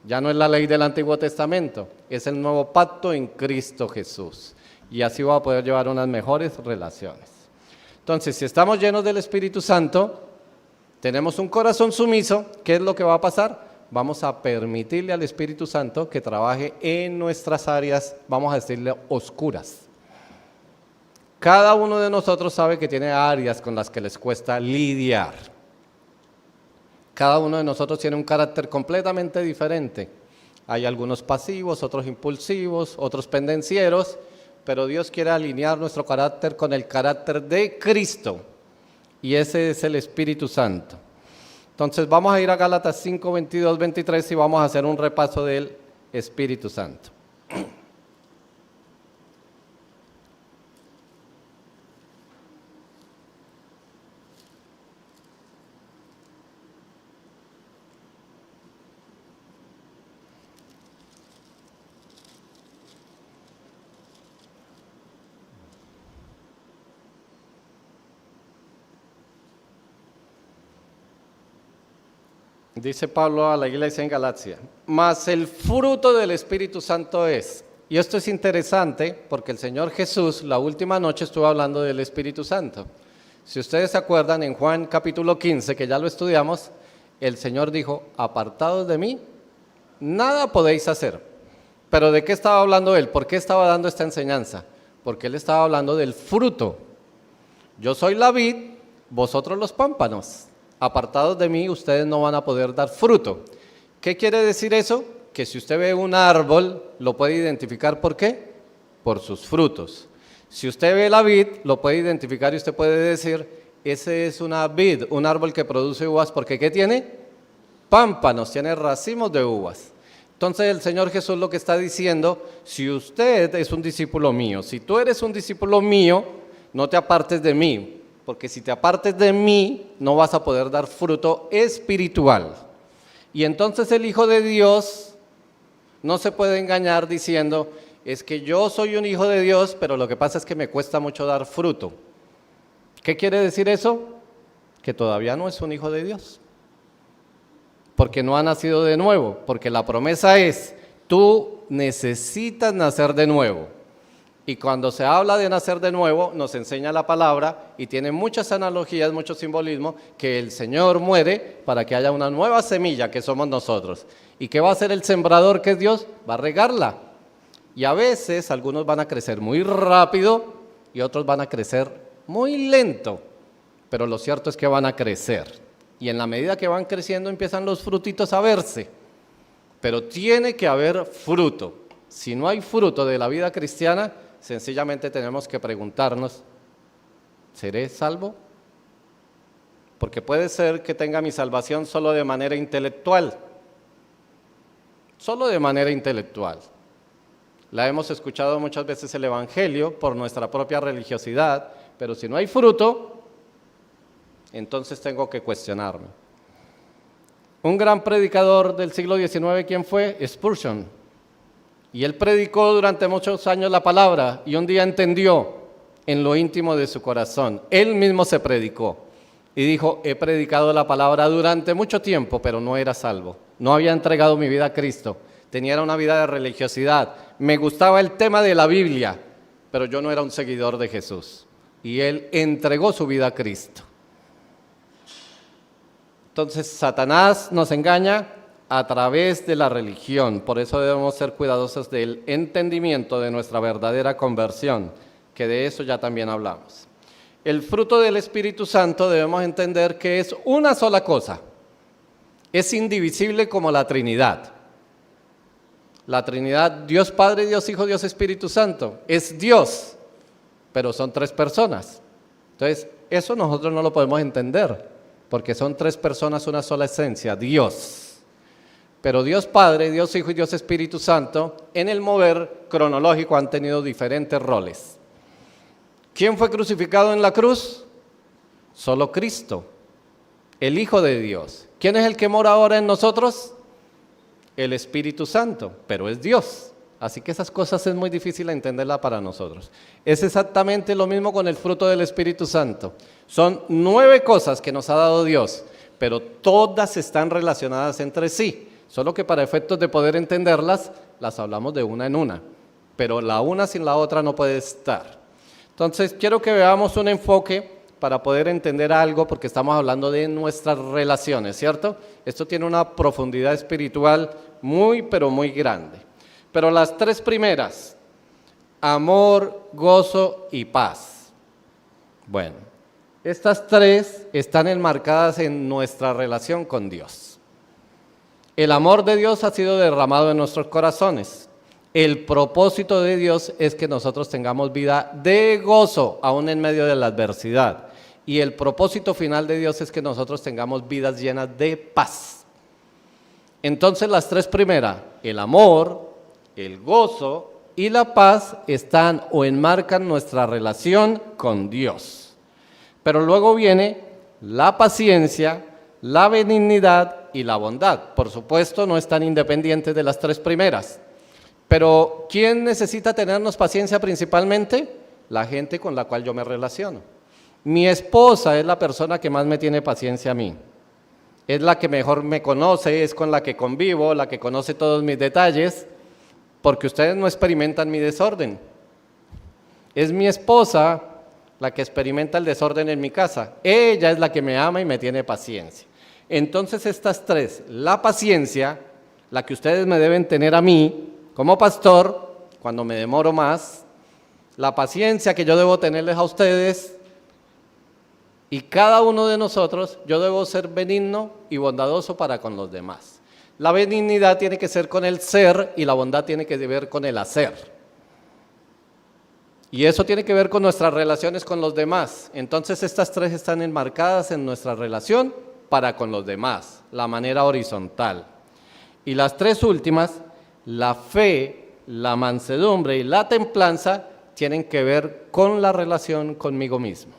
Ya no es la ley del Antiguo Testamento, es el nuevo pacto en Cristo Jesús. Y así voy a poder llevar unas mejores relaciones. Entonces, si estamos llenos del Espíritu Santo, tenemos un corazón sumiso, ¿qué es lo que va a pasar? Vamos a permitirle al Espíritu Santo que trabaje en nuestras áreas, vamos a decirle, oscuras. Cada uno de nosotros sabe que tiene áreas con las que les cuesta lidiar. Cada uno de nosotros tiene un carácter completamente diferente. Hay algunos pasivos, otros impulsivos, otros pendencieros, pero Dios quiere alinear nuestro carácter con el carácter de Cristo, y ese es el Espíritu Santo. Entonces vamos a ir a Gálatas 5, 22, 23 y vamos a hacer un repaso del Espíritu Santo. Dice Pablo a la iglesia en Galacia, mas el fruto del Espíritu Santo es, y esto es interesante porque el Señor Jesús la última noche estuvo hablando del Espíritu Santo. Si ustedes se acuerdan, en Juan capítulo 15, que ya lo estudiamos, el Señor dijo, apartados de mí, nada podéis hacer. Pero ¿de qué estaba hablando Él? ¿Por qué estaba dando esta enseñanza? Porque Él estaba hablando del fruto. Yo soy la vid, vosotros los pámpanos. Apartados de mí, ustedes no van a poder dar fruto. ¿Qué quiere decir eso? Que si usted ve un árbol, lo puede identificar, ¿por qué? Por sus frutos. Si usted ve la vid, lo puede identificar y usted puede decir, ese es una vid, un árbol que produce uvas, porque ¿qué tiene? Pámpanos, tiene racimos de uvas. Entonces el Señor Jesús lo que está diciendo, si usted es un discípulo mío, si tú eres un discípulo mío, no te apartes de mí, porque si te apartes de mí, no vas a poder dar fruto espiritual. Y entonces el Hijo de Dios no se puede engañar diciendo, es que yo soy un hijo de Dios, pero lo que pasa es que me cuesta mucho dar fruto. ¿Qué quiere decir eso? Que todavía no es un hijo de Dios, porque no ha nacido de nuevo, porque la promesa es, tú necesitas nacer de nuevo. Y cuando se habla de nacer de nuevo, nos enseña la palabra y tiene muchas analogías, mucho simbolismo, que el Señor muere para que haya una nueva semilla que somos nosotros. ¿Y qué va a hacer el sembrador, que es Dios? Va a regarla. Y a veces algunos van a crecer muy rápido y otros van a crecer muy lento, pero lo cierto es que van a crecer. Y en la medida que van creciendo empiezan los frutitos a verse, pero tiene que haber fruto. Si no hay fruto de la vida cristiana, sencillamente tenemos que preguntarnos, ¿seré salvo? Porque puede ser que tenga mi salvación solo de manera intelectual, solo de manera intelectual. La hemos escuchado muchas veces el Evangelio por nuestra propia religiosidad, pero si no hay fruto, entonces tengo que cuestionarme. Un gran predicador del siglo XIX, ¿quién fue? Spurgeon. Y él predicó durante muchos años la palabra y un día entendió en lo íntimo de su corazón. Él mismo se predicó y dijo, he predicado la palabra durante mucho tiempo, pero no era salvo. No había entregado mi vida a Cristo. Tenía una vida de religiosidad. Me gustaba el tema de la Biblia, pero yo no era un seguidor de Jesús. Y él entregó su vida a Cristo. Entonces, Satanás nos engaña a través de la religión. Por eso debemos ser cuidadosos del entendimiento de nuestra verdadera conversión, que de eso ya también hablamos. El fruto del Espíritu Santo debemos entender que es una sola cosa. Es indivisible como la Trinidad. La Trinidad, Dios Padre, Dios Hijo, Dios Espíritu Santo, es Dios, pero son tres personas. Entonces, eso nosotros no lo podemos entender, porque son tres personas, una sola esencia, Dios. Pero Dios Padre, Dios Hijo y Dios Espíritu Santo, en el mover cronológico han tenido diferentes roles. ¿Quién fue crucificado en la cruz? Solo Cristo, el Hijo de Dios. ¿Quién es el que mora ahora en nosotros? El Espíritu Santo, pero es Dios. Así que esas cosas es muy difícil entenderlas para nosotros. Es exactamente lo mismo con el fruto del Espíritu Santo. Son 9 cosas que nos ha dado Dios, pero todas están relacionadas entre sí. Solo que para efectos de poder entenderlas, las hablamos de una en una. Pero la una sin la otra no puede estar. Entonces, quiero que veamos un enfoque para poder entender algo, porque estamos hablando de nuestras relaciones, ¿cierto? Esto tiene una profundidad espiritual muy, pero muy grande. Pero las 3 primeras, amor, gozo y paz. Bueno, estas 3 están enmarcadas en nuestra relación con Dios. El amor de Dios ha sido derramado en nuestros corazones. El propósito de Dios es que nosotros tengamos vida de gozo, aún en medio de la adversidad. Y el propósito final de Dios es que nosotros tengamos vidas llenas de paz. Entonces las tres primeras, el amor, el gozo y la paz, están o enmarcan nuestra relación con Dios. Pero luego viene la paciencia, la benignidad y la bondad. Por supuesto, no están independientes de las tres primeras. Pero ¿quién necesita tenernos paciencia principalmente? La gente con la cual yo me relaciono. Mi esposa es la persona que más me tiene paciencia a mí. Es la que mejor me conoce, es con la que convivo, la que conoce todos mis detalles, porque ustedes no experimentan mi desorden. Es mi esposa la que experimenta el desorden en mi casa. Ella es la que me ama y me tiene paciencia. Entonces estas tres, la paciencia, la que ustedes me deben tener a mí, como pastor, cuando me demoro más, la paciencia que yo debo tenerles a ustedes, y cada uno de nosotros, yo debo ser benigno y bondadoso para con los demás. La benignidad tiene que ser con el ser y la bondad tiene que ver con el hacer. Y eso tiene que ver con nuestras relaciones con los demás. Entonces estas tres están enmarcadas en nuestra relación para con los demás, la manera horizontal. Y las tres últimas, la fe, la mansedumbre y la templanza, tienen que ver con la relación conmigo mismo.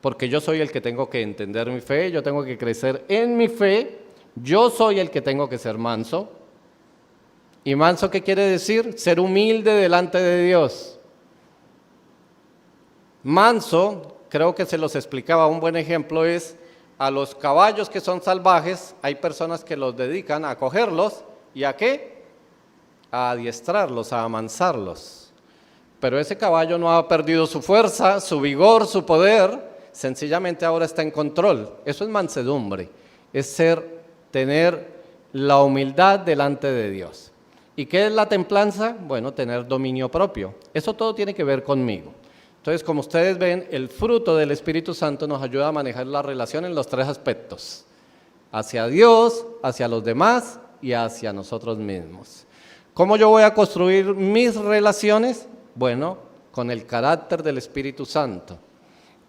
Porque yo soy el que tengo que entender mi fe, yo tengo que crecer en mi fe, yo soy el que tengo que ser manso. ¿Y manso qué quiere decir? Ser humilde delante de Dios. Manso, creo que se los explicaba, un buen ejemplo es a los caballos que son salvajes, hay personas que los dedican a cogerlos y ¿a qué? A adiestrarlos, a amansarlos. Pero ese caballo no ha perdido su fuerza, su vigor, su poder, sencillamente ahora está en control. Eso es mansedumbre, es tener la humildad delante de Dios. ¿Y qué es la templanza? Bueno, tener dominio propio. Eso todo tiene que ver conmigo. Entonces, como ustedes ven, el fruto del Espíritu Santo nos ayuda a manejar la relación en los tres aspectos: hacia Dios, hacia los demás y hacia nosotros mismos. ¿Cómo yo voy a construir mis relaciones? Bueno, con el carácter del Espíritu Santo.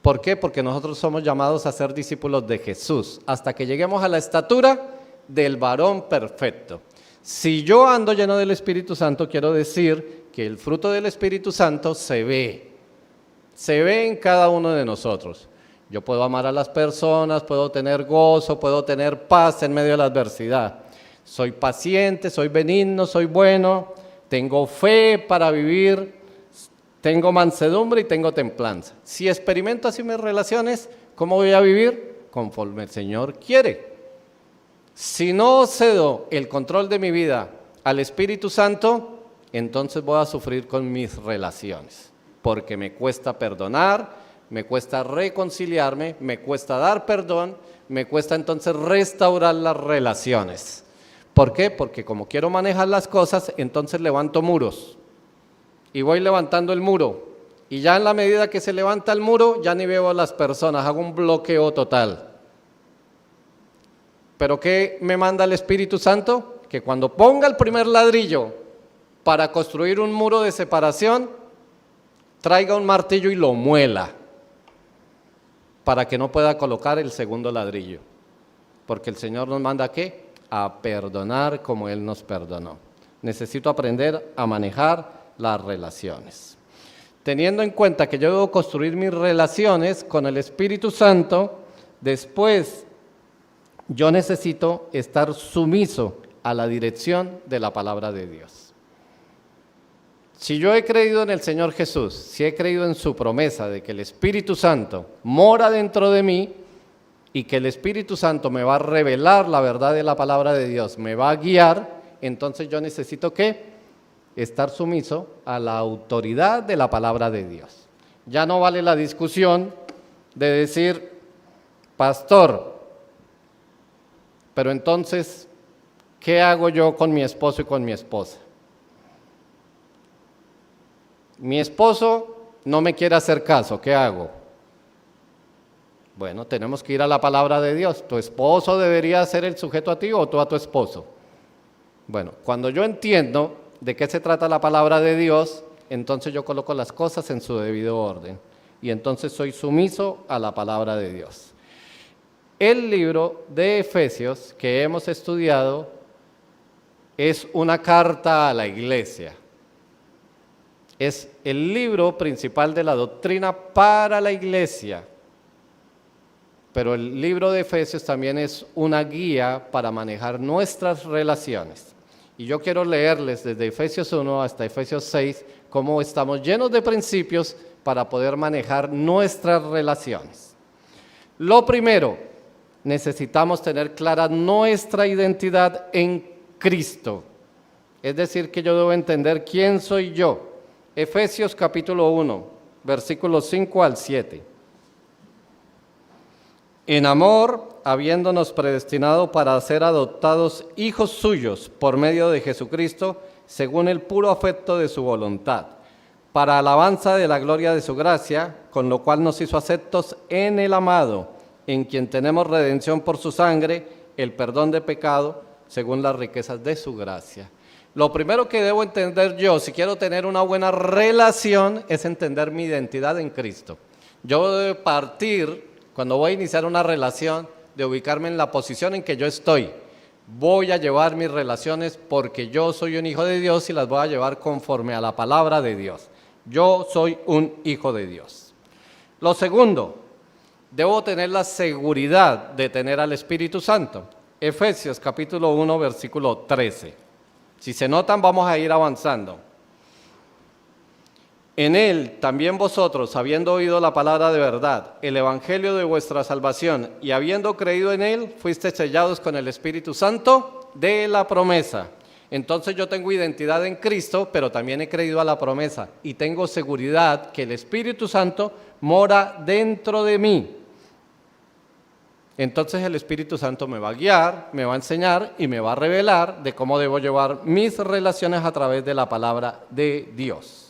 ¿Por qué? Porque nosotros somos llamados a ser discípulos de Jesús, hasta que lleguemos a la estatura del varón perfecto. Si yo ando lleno del Espíritu Santo, quiero decir que el fruto del Espíritu Santo se ve en cada uno de nosotros. Yo puedo amar a las personas, puedo tener gozo, puedo tener paz en medio de la adversidad. Soy paciente, soy benigno, soy bueno, tengo fe para vivir, tengo mansedumbre y tengo templanza. Si experimento así mis relaciones, ¿cómo voy a vivir? Conforme el Señor quiere. Si no cedo el control de mi vida al Espíritu Santo, entonces voy a sufrir con mis relaciones, porque me cuesta perdonar, me cuesta reconciliarme, me cuesta dar perdón, me cuesta entonces restaurar las relaciones. ¿Por qué? Porque como quiero manejar las cosas, entonces levanto muros y voy levantando el muro, y ya en la medida que se levanta el muro, ya ni veo a las personas, hago un bloqueo total. ¿Pero qué me manda el Espíritu Santo? Que cuando ponga el primer ladrillo para construir un muro de separación, traiga un martillo y lo muela, para que no pueda colocar el segundo ladrillo. Porque el Señor nos manda ¿a qué? A perdonar como Él nos perdonó. Necesito aprender a manejar las relaciones. Teniendo en cuenta que yo debo construir mis relaciones con el Espíritu Santo, después yo necesito estar sumiso a la dirección de la palabra de Dios. Si yo he creído en el Señor Jesús, si he creído en su promesa de que el Espíritu Santo mora dentro de mí y que el Espíritu Santo me va a revelar la verdad de la palabra de Dios, me va a guiar, entonces yo necesito ¿qué? Estar sumiso a la autoridad de la palabra de Dios. Ya no vale la discusión de decir, pastor, pero entonces, ¿qué hago yo con mi esposo y con mi esposa? Mi esposo no me quiere hacer caso, ¿qué hago? Bueno, tenemos que ir a la palabra de Dios. ¿Tu esposo debería ser el sujeto a ti o tú a tu esposo? Bueno, cuando yo entiendo de qué se trata la palabra de Dios, entonces yo coloco las cosas en su debido orden. Y entonces soy sumiso a la palabra de Dios. El libro de Efesios que hemos estudiado es una carta a la iglesia. Es el libro principal de la doctrina para la iglesia. Pero el libro de Efesios también es una guía para manejar nuestras relaciones. Y yo quiero leerles desde Efesios 1 hasta Efesios 6 cómo estamos llenos de principios para poder manejar nuestras relaciones. Lo primero, necesitamos tener clara nuestra identidad en Cristo. Es decir, que yo debo entender quién soy yo. Efesios capítulo 1, versículos 5 al 7. En amor, habiéndonos predestinado para ser adoptados hijos suyos por medio de Jesucristo, según el puro afecto de su voluntad, para alabanza de la gloria de su gracia, con lo cual nos hizo aceptos en el amado, en quien tenemos redención por su sangre, el perdón de pecado, según las riquezas de su gracia. Lo primero que debo entender yo, si quiero tener una buena relación, es entender mi identidad en Cristo. Yo debo partir, cuando voy a iniciar una relación, de ubicarme en la posición en que yo estoy. Voy a llevar mis relaciones porque yo soy un hijo de Dios y las voy a llevar conforme a la palabra de Dios. Yo soy un hijo de Dios. Lo segundo, debo tener la seguridad de tener al Espíritu Santo. Efesios capítulo 1, versículo 13. Si se notan, vamos a ir avanzando. En él también vosotros, habiendo oído la palabra de verdad, el evangelio de vuestra salvación, y habiendo creído en él, fuisteis sellados con el Espíritu Santo de la promesa. Entonces yo tengo identidad en Cristo, pero también he creído a la promesa, y tengo seguridad que el Espíritu Santo mora dentro de mí. Entonces el Espíritu Santo me va a guiar, me va a enseñar y me va a revelar de cómo debo llevar mis relaciones a través de la palabra de Dios.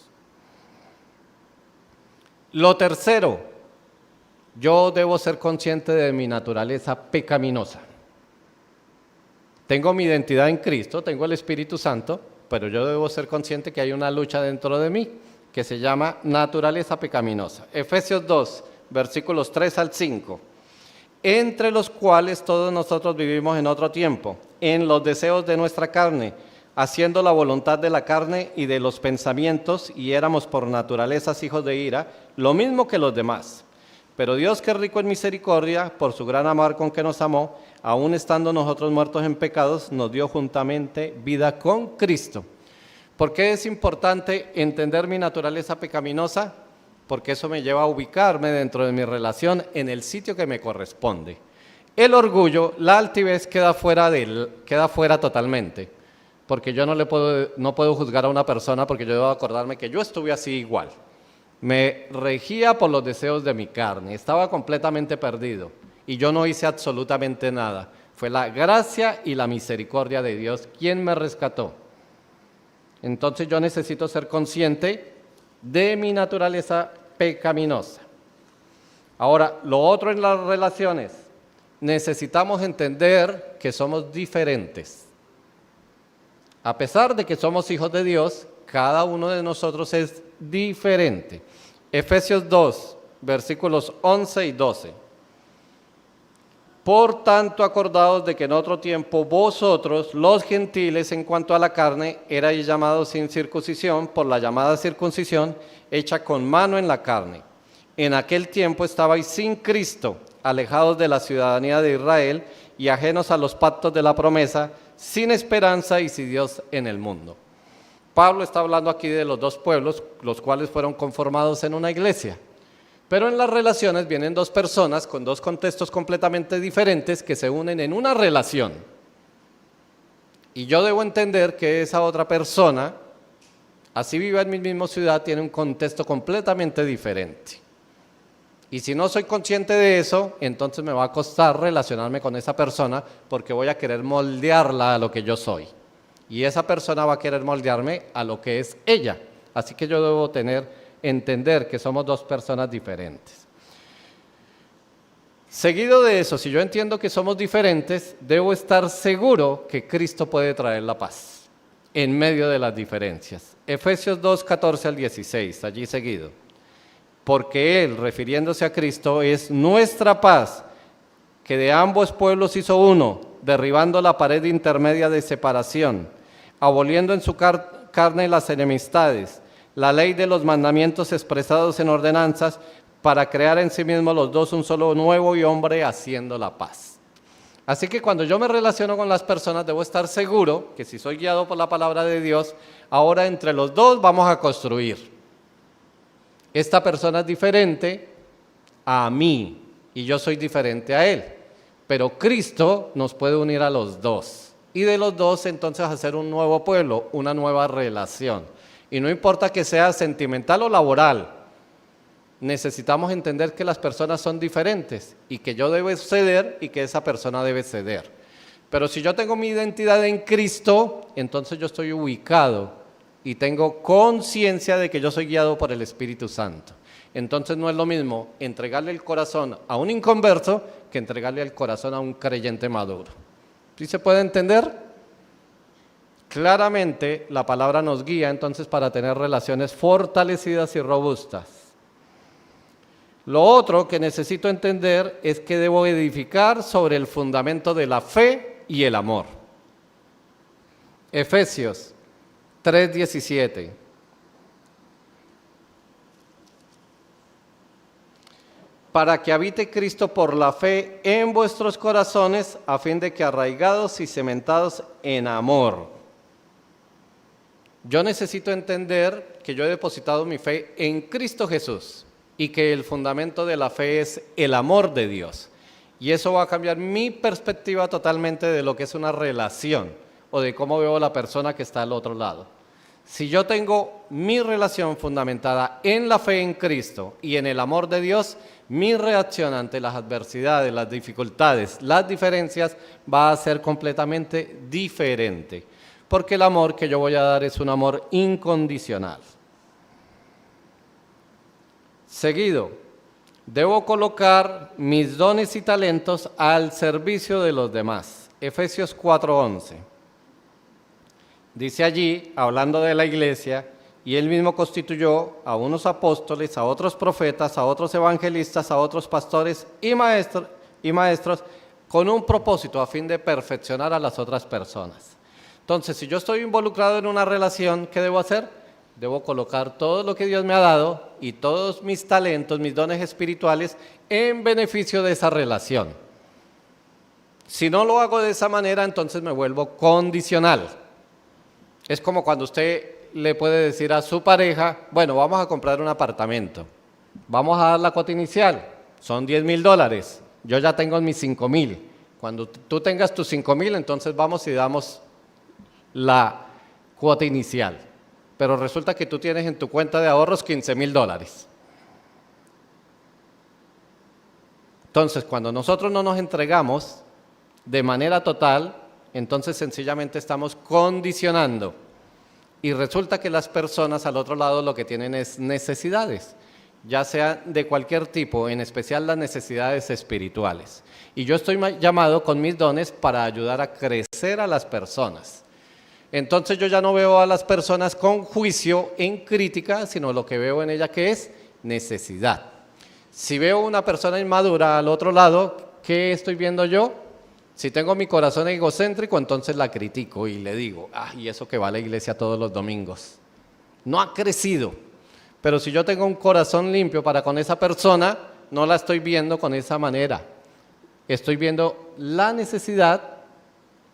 Lo tercero, yo debo ser consciente de mi naturaleza pecaminosa. Tengo mi identidad en Cristo, tengo el Espíritu Santo, pero yo debo ser consciente que hay una lucha dentro de mí que se llama naturaleza pecaminosa. Efesios 2, versículos 3 al 5. Entre los cuales todos nosotros vivimos en otro tiempo, en los deseos de nuestra carne, haciendo la voluntad de la carne y de los pensamientos, y éramos por naturaleza hijos de ira, lo mismo que los demás. Pero Dios, que es rico en misericordia, por su gran amor con que nos amó, aun estando nosotros muertos en pecados, nos dio juntamente vida con Cristo. ¿Por qué es importante entender mi naturaleza pecaminosa? Porque eso me lleva a ubicarme dentro de mi relación en el sitio que me corresponde. El orgullo, la altivez queda fuera totalmente, porque yo no puedo juzgar a una persona porque yo debo acordarme que yo estuve así igual. Me regía por los deseos de mi carne, estaba completamente perdido y yo no hice absolutamente nada. Fue la gracia y la misericordia de Dios quien me rescató. Entonces yo necesito ser consciente de mi naturaleza pecaminosa. Ahora, lo otro en las relaciones, necesitamos entender que somos diferentes. A pesar de que somos hijos de Dios, cada uno de nosotros es diferente. Efesios 2, versículos 11 y 12. Por tanto, acordaos de que en otro tiempo vosotros, los gentiles, en cuanto a la carne, erais llamados sin circuncisión por la llamada circuncisión hecha con mano en la carne. En aquel tiempo estabais sin Cristo, alejados de la ciudadanía de Israel y ajenos a los pactos de la promesa, sin esperanza y sin Dios en el mundo. Pablo está hablando aquí de los dos pueblos, los cuales fueron conformados en una iglesia. Pero en las relaciones vienen dos personas con dos contextos completamente diferentes que se unen en una relación. Y yo debo entender que esa otra persona, así viva en mi misma ciudad, tiene un contexto completamente diferente. Y si no soy consciente de eso, entonces me va a costar relacionarme con esa persona porque voy a querer moldearla a lo que yo soy. Y esa persona va a querer moldearme a lo que es ella. Así que yo debo entender que somos dos personas diferentes. Seguido de eso, si yo entiendo que somos diferentes, debo estar seguro que Cristo puede traer la paz en medio de las diferencias. Efesios 2, 14 al 16, allí seguido. Porque Él, refiriéndose a Cristo, es nuestra paz, que de ambos pueblos hizo uno, derribando la pared intermedia de separación, aboliendo en su carne las enemistades, la ley de los mandamientos expresados en ordenanzas, para crear en sí mismos los dos un solo nuevo y hombre, haciendo la paz. Así que cuando yo me relaciono con las personas, debo estar seguro que si soy guiado por la palabra de Dios, ahora entre los dos vamos a construir. Esta persona es diferente a mí y yo soy diferente a él, pero Cristo nos puede unir a los dos y de los dos entonces hacer un nuevo pueblo, una nueva relación. Y no importa que sea sentimental o laboral, necesitamos entender que las personas son diferentes y que yo debo ceder y que esa persona debe ceder. Pero si yo tengo mi identidad en Cristo, entonces yo estoy ubicado y tengo conciencia de que yo soy guiado por el Espíritu Santo. Entonces no es lo mismo entregarle el corazón a un inconverso que entregarle el corazón a un creyente maduro. ¿Sí se puede entender? Claramente la palabra nos guía entonces para tener relaciones fortalecidas y robustas. Lo otro que necesito entender es que debo edificar sobre el fundamento de la fe y el amor. Efesios 3:17. Para que habite Cristo por la fe en vuestros corazones, a fin de que arraigados y cementados en amor. Yo necesito entender que yo he depositado mi fe en Cristo Jesús y que el fundamento de la fe es el amor de Dios. Y eso va a cambiar mi perspectiva totalmente de lo que es una relación o de cómo veo a la persona que está al otro lado. Si yo tengo mi relación fundamentada en la fe en Cristo y en el amor de Dios, mi reacción ante las adversidades, las dificultades, las diferencias va a ser completamente diferente. Porque el amor que yo voy a dar es un amor incondicional. Seguido, debo colocar mis dones y talentos al servicio de los demás. Efesios 4:11. Dice allí, hablando de la iglesia, y él mismo constituyó a unos apóstoles, a otros profetas, a otros evangelistas, a otros pastores y maestros, con un propósito a fin de perfeccionar a las otras personas. Entonces, si yo estoy involucrado en una relación, ¿qué debo hacer? Debo colocar todo lo que Dios me ha dado y todos mis talentos, mis dones espirituales en beneficio de esa relación. Si no lo hago de esa manera, entonces me vuelvo condicional. Es como cuando usted le puede decir a su pareja, bueno, vamos a comprar un apartamento, vamos a dar la cuota inicial, son $10,000, yo ya tengo mis 5,000. Cuando tú tengas tus 5,000, entonces vamos y damos la cuota inicial. Pero resulta que tú tienes en tu cuenta de ahorros $15,000. Entonces, cuando nosotros no nos entregamos de manera total, entonces sencillamente estamos condicionando. Y resulta que las personas al otro lado lo que tienen es necesidades, ya sea de cualquier tipo, en especial las necesidades espirituales. Y yo estoy llamado con mis dones para ayudar a crecer a las personas. Entonces yo ya no veo a las personas con juicio en crítica, sino lo que veo en ella que es necesidad. Si veo una persona inmadura al otro lado, ¿qué estoy viendo yo? Si tengo mi corazón egocéntrico, entonces la critico y le digo, y eso que va a la iglesia todos los domingos. No ha crecido. Pero si yo tengo un corazón limpio para con esa persona, no la estoy viendo con esa manera. Estoy viendo la necesidad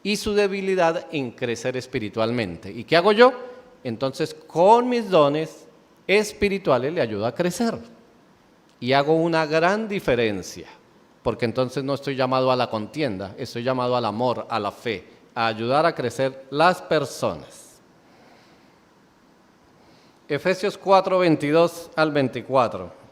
y su debilidad en crecer espiritualmente. ¿Y qué hago yo? Entonces, con mis dones espirituales le ayudo a crecer. Y hago una gran diferencia, porque entonces no estoy llamado a la contienda, estoy llamado al amor, a la fe, a ayudar a crecer las personas. Efesios 4, 22 al 24.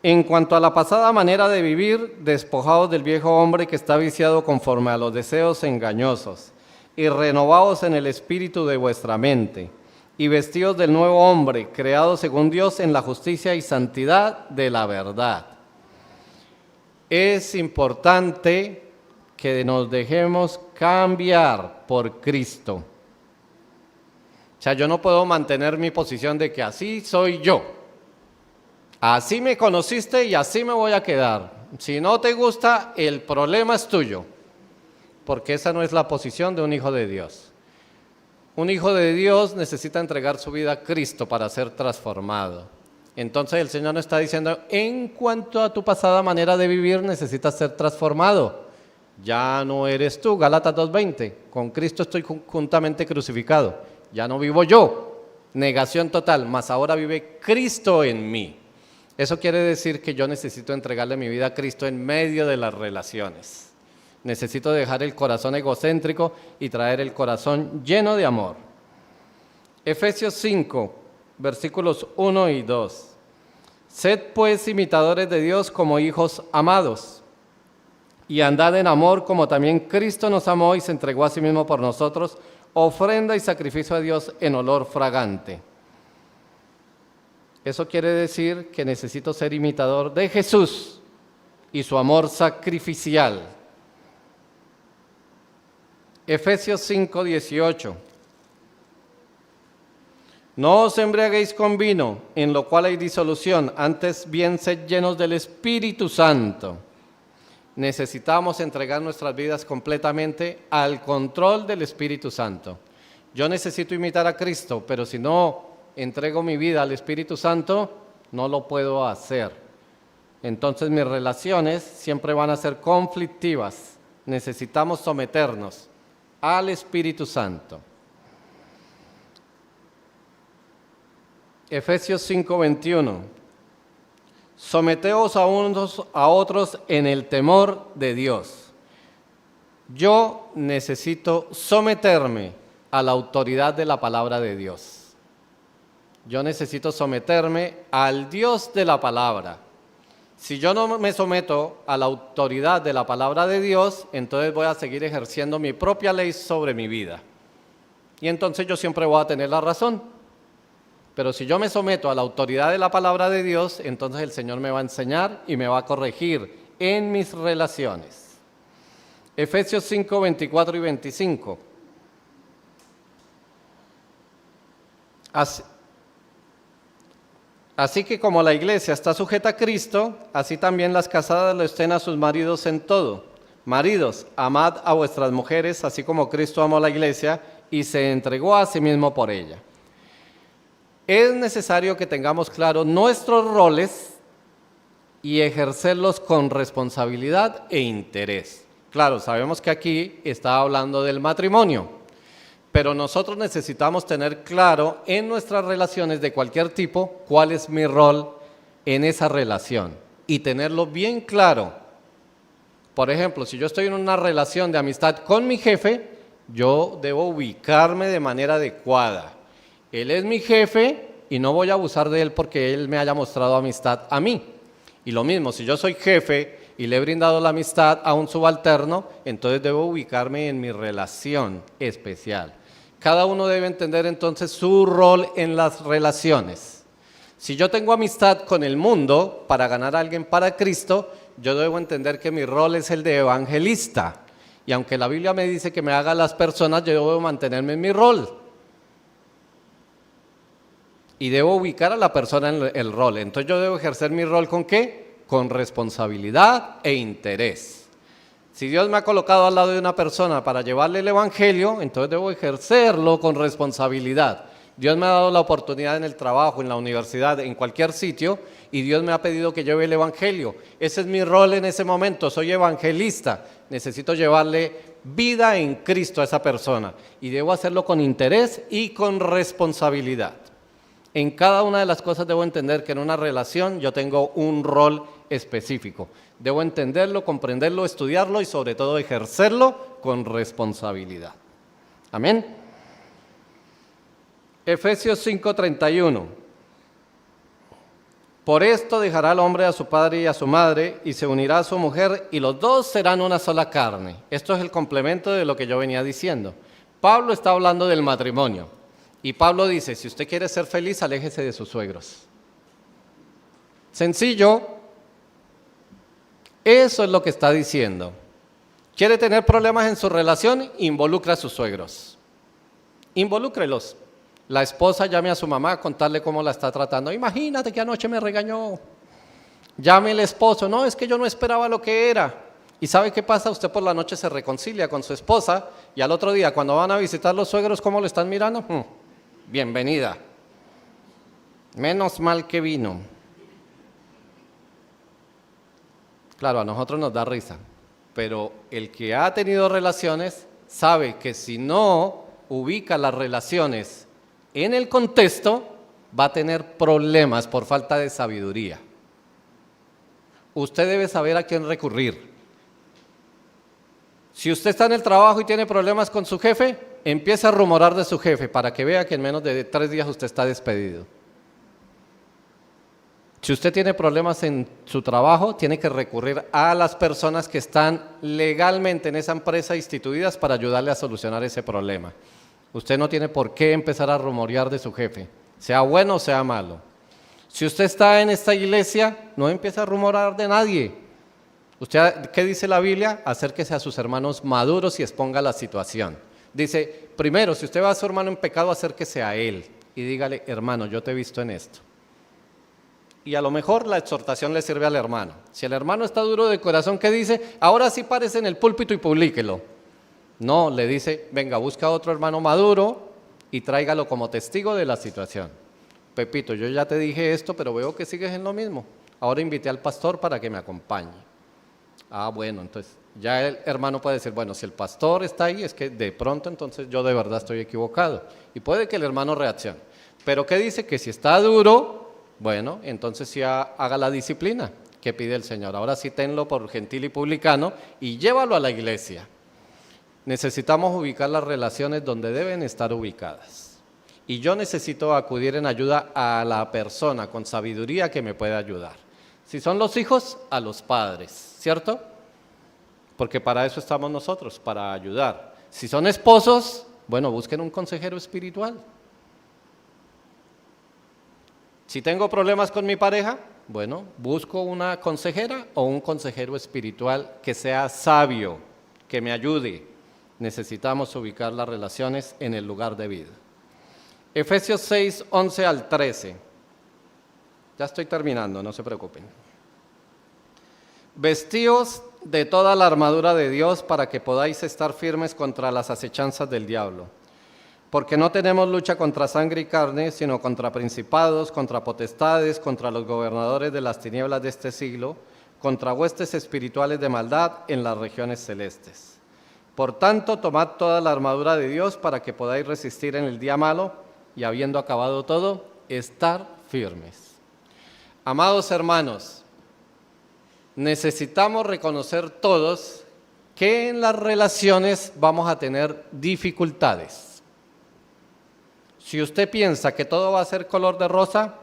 En cuanto a la pasada manera de vivir, despojados del viejo hombre que está viciado conforme a los deseos engañosos, y renovados en el espíritu de vuestra mente, y vestidos del nuevo hombre, creado según Dios en la justicia y santidad de la verdad. Es importante que nos dejemos cambiar por Cristo. O sea, yo no puedo mantener mi posición de que así soy yo. Así me conociste y así me voy a quedar. Si no te gusta, el problema es tuyo. Porque esa no es la posición de un hijo de Dios. Un hijo de Dios necesita entregar su vida a Cristo para ser transformado. Entonces el Señor nos está diciendo, en cuanto a tu pasada manera de vivir, necesitas ser transformado. Ya no eres tú, Gálatas 2:20, con Cristo estoy juntamente crucificado. Ya no vivo yo, negación total, mas ahora vive Cristo en mí. Eso quiere decir que yo necesito entregarle mi vida a Cristo en medio de las relaciones. Necesito dejar el corazón egocéntrico y traer el corazón lleno de amor. Efesios 5, versículos 1 y 2. Sed pues imitadores de Dios como hijos amados, y andad en amor como también Cristo nos amó y se entregó a sí mismo por nosotros, ofrenda y sacrificio a Dios en olor fragante. Eso quiere decir que necesito ser imitador de Jesús y su amor sacrificial. Efesios 5, 18. No os embriaguéis con vino, en lo cual hay disolución, antes bien sed llenos del Espíritu Santo. Necesitamos entregar nuestras vidas completamente al control del Espíritu Santo. Yo necesito imitar a Cristo, pero si no entrego mi vida al Espíritu Santo, no lo puedo hacer. Entonces mis relaciones siempre van a ser conflictivas. Necesitamos someternos al Espíritu Santo. Efesios 5:21. Someteos a unos a otros en el temor de Dios. Yo necesito someterme a la autoridad de la palabra de Dios. Yo necesito someterme al Dios de la palabra. Si yo no me someto a la autoridad de la palabra de Dios, entonces voy a seguir ejerciendo mi propia ley sobre mi vida. Y entonces yo siempre voy a tener la razón. Pero si yo me someto a la autoridad de la palabra de Dios, entonces el Señor me va a enseñar y me va a corregir en mis relaciones. Efesios 5, 24 y 25. Así que como la iglesia está sujeta a Cristo, así también las casadas lo estén a sus maridos en todo. Maridos, amad a vuestras mujeres, así como Cristo amó a la iglesia y se entregó a sí mismo por ella. Es necesario que tengamos claros nuestros roles y ejercerlos con responsabilidad e interés. Claro, sabemos que aquí está hablando del matrimonio, pero nosotros necesitamos tener claro en nuestras relaciones de cualquier tipo cuál es mi rol en esa relación y tenerlo bien claro. Por ejemplo, si yo estoy en una relación de amistad con mi jefe, yo debo ubicarme de manera adecuada. Él es mi jefe y no voy a abusar de él porque él me haya mostrado amistad a mí. Y lo mismo, si yo soy jefe y le he brindado la amistad a un subalterno, entonces debo ubicarme en mi relación especial. Cada uno debe entender entonces su rol en las relaciones. Si yo tengo amistad con el mundo para ganar a alguien para Cristo, yo debo entender que mi rol es el de evangelista. Y aunque la Biblia me dice que me haga las personas, yo debo mantenerme en mi rol. Y debo ubicar a la persona en el rol. Entonces yo debo ejercer mi rol ¿con qué? Con responsabilidad e interés. Si Dios me ha colocado al lado de una persona para llevarle el evangelio, entonces debo ejercerlo con responsabilidad. Dios me ha dado la oportunidad en el trabajo, en la universidad, en cualquier sitio, y Dios me ha pedido que lleve el evangelio. Ese es mi rol en ese momento, soy evangelista. Necesito llevarle vida en Cristo a esa persona, y debo hacerlo con interés y con responsabilidad. En cada una de las cosas debo entender que en una relación yo tengo un rol específico. Debo entenderlo, comprenderlo, estudiarlo y sobre todo ejercerlo con responsabilidad. Amén. Efesios 5:31. Por esto dejará el hombre a su padre y a su madre y se unirá a su mujer y los dos serán una sola carne. Esto es el complemento de lo que yo venía diciendo. Pablo está hablando del matrimonio. Y Pablo dice, si usted quiere ser feliz, aléjese de sus suegros. Sencillo. Eso es lo que está diciendo. ¿Quiere tener problemas en su relación? Involucra a sus suegros. Involúcrelos. La esposa llame a su mamá a contarle cómo la está tratando. Imagínate que anoche me regañó. Llame el esposo. No, es que yo no esperaba lo que era. ¿Y sabe qué pasa? Usted por la noche se reconcilia con su esposa y al otro día cuando van a visitar los suegros, ¿cómo lo están mirando? Bienvenida. Menos mal que vino. Claro, a nosotros nos da risa, pero el que ha tenido relaciones sabe que si no ubica las relaciones en el contexto, va a tener problemas por falta de sabiduría. Usted debe saber a quién recurrir. Si usted está en el trabajo y tiene problemas con su jefe, empiece a rumorar de su jefe para que vea que en menos de 3 días usted está despedido. Si usted tiene problemas en su trabajo, tiene que recurrir a las personas que están legalmente en esa empresa instituidas para ayudarle a solucionar ese problema. Usted no tiene por qué empezar a rumorear de su jefe, sea bueno o sea malo. Si usted está en esta iglesia, no empiece a rumorar de nadie. Usted, ¿qué dice la Biblia? Acérquese a sus hermanos maduros y exponga la situación. Dice, primero, si usted va a su hermano en pecado, acérquese a él y dígale, hermano, yo te he visto en esto. Y a lo mejor la exhortación le sirve al hermano. Si el hermano está duro de corazón, ¿qué dice? Ahora sí párese en el púlpito y publíquelo. No, le dice, venga, busca a otro hermano maduro y tráigalo como testigo de la situación. Pepito, yo ya te dije esto, pero veo que sigues en lo mismo. Ahora invité al pastor para que me acompañe. Ah, bueno, entonces ya el hermano puede decir, bueno, si el pastor está ahí, es que de pronto entonces yo de verdad estoy equivocado. Y puede que el hermano reaccione. Pero ¿qué dice? Que si está duro, bueno, entonces sí haga la disciplina que pide el Señor. Ahora sí tenlo por gentil y publicano y llévalo a la iglesia. Necesitamos ubicar las relaciones donde deben estar ubicadas. Y yo necesito acudir en ayuda a la persona con sabiduría que me pueda ayudar. Si son los hijos, a los padres, ¿cierto? Porque para eso estamos nosotros, para ayudar. Si son esposos, bueno, busquen un consejero espiritual. Si tengo problemas con mi pareja, bueno, busco una consejera o un consejero espiritual que sea sabio, que me ayude. Necesitamos ubicar las relaciones en el lugar debido. Efesios 6, 11 al 13. Ya estoy terminando, no se preocupen. Vestíos de toda la armadura de Dios para que podáis estar firmes contra las acechanzas del diablo. Porque no tenemos lucha contra sangre y carne, sino contra principados, contra potestades, contra los gobernadores de las tinieblas de este siglo, contra huestes espirituales de maldad en las regiones celestes. Por tanto, tomad toda la armadura de Dios para que podáis resistir en el día malo y habiendo acabado todo, estar firmes. Amados hermanos, necesitamos reconocer todos que en las relaciones vamos a tener dificultades. Si usted piensa que todo va a ser color de rosa,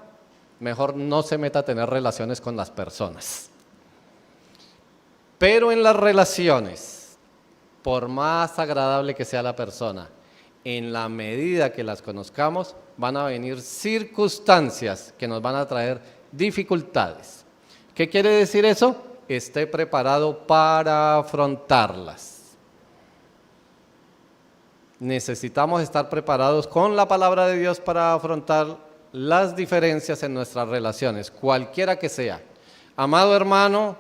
mejor no se meta a tener relaciones con las personas. Pero en las relaciones, por más agradable que sea la persona, en la medida que las conozcamos, van a venir circunstancias que nos van a traer dificultades. ¿Qué quiere decir eso? Esté preparado para afrontarlas. Necesitamos estar preparados con la palabra de Dios para afrontar las diferencias en nuestras relaciones, cualquiera que sea. Amado hermano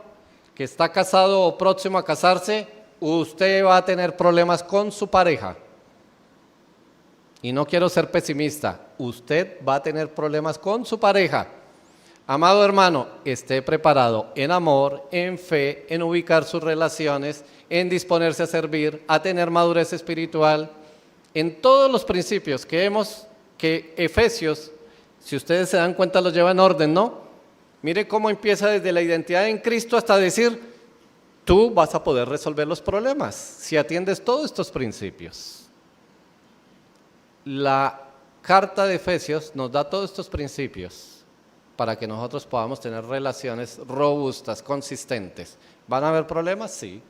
que está casado o próximo a casarse, usted va a tener problemas con su pareja. Y no quiero ser pesimista, usted va a tener problemas con su pareja. Amado hermano, esté preparado en amor, en fe, en ubicar sus relaciones, en disponerse a servir, a tener madurez espiritual, en todos los principios que Efesios, si ustedes se dan cuenta, los lleva en orden, ¿no? Mire cómo empieza desde la identidad en Cristo hasta decir, tú vas a poder resolver los problemas si atiendes todos estos principios. La carta de Efesios nos da todos estos principios para que nosotros podamos tener relaciones robustas, consistentes. ¿Van a haber problemas? Sí.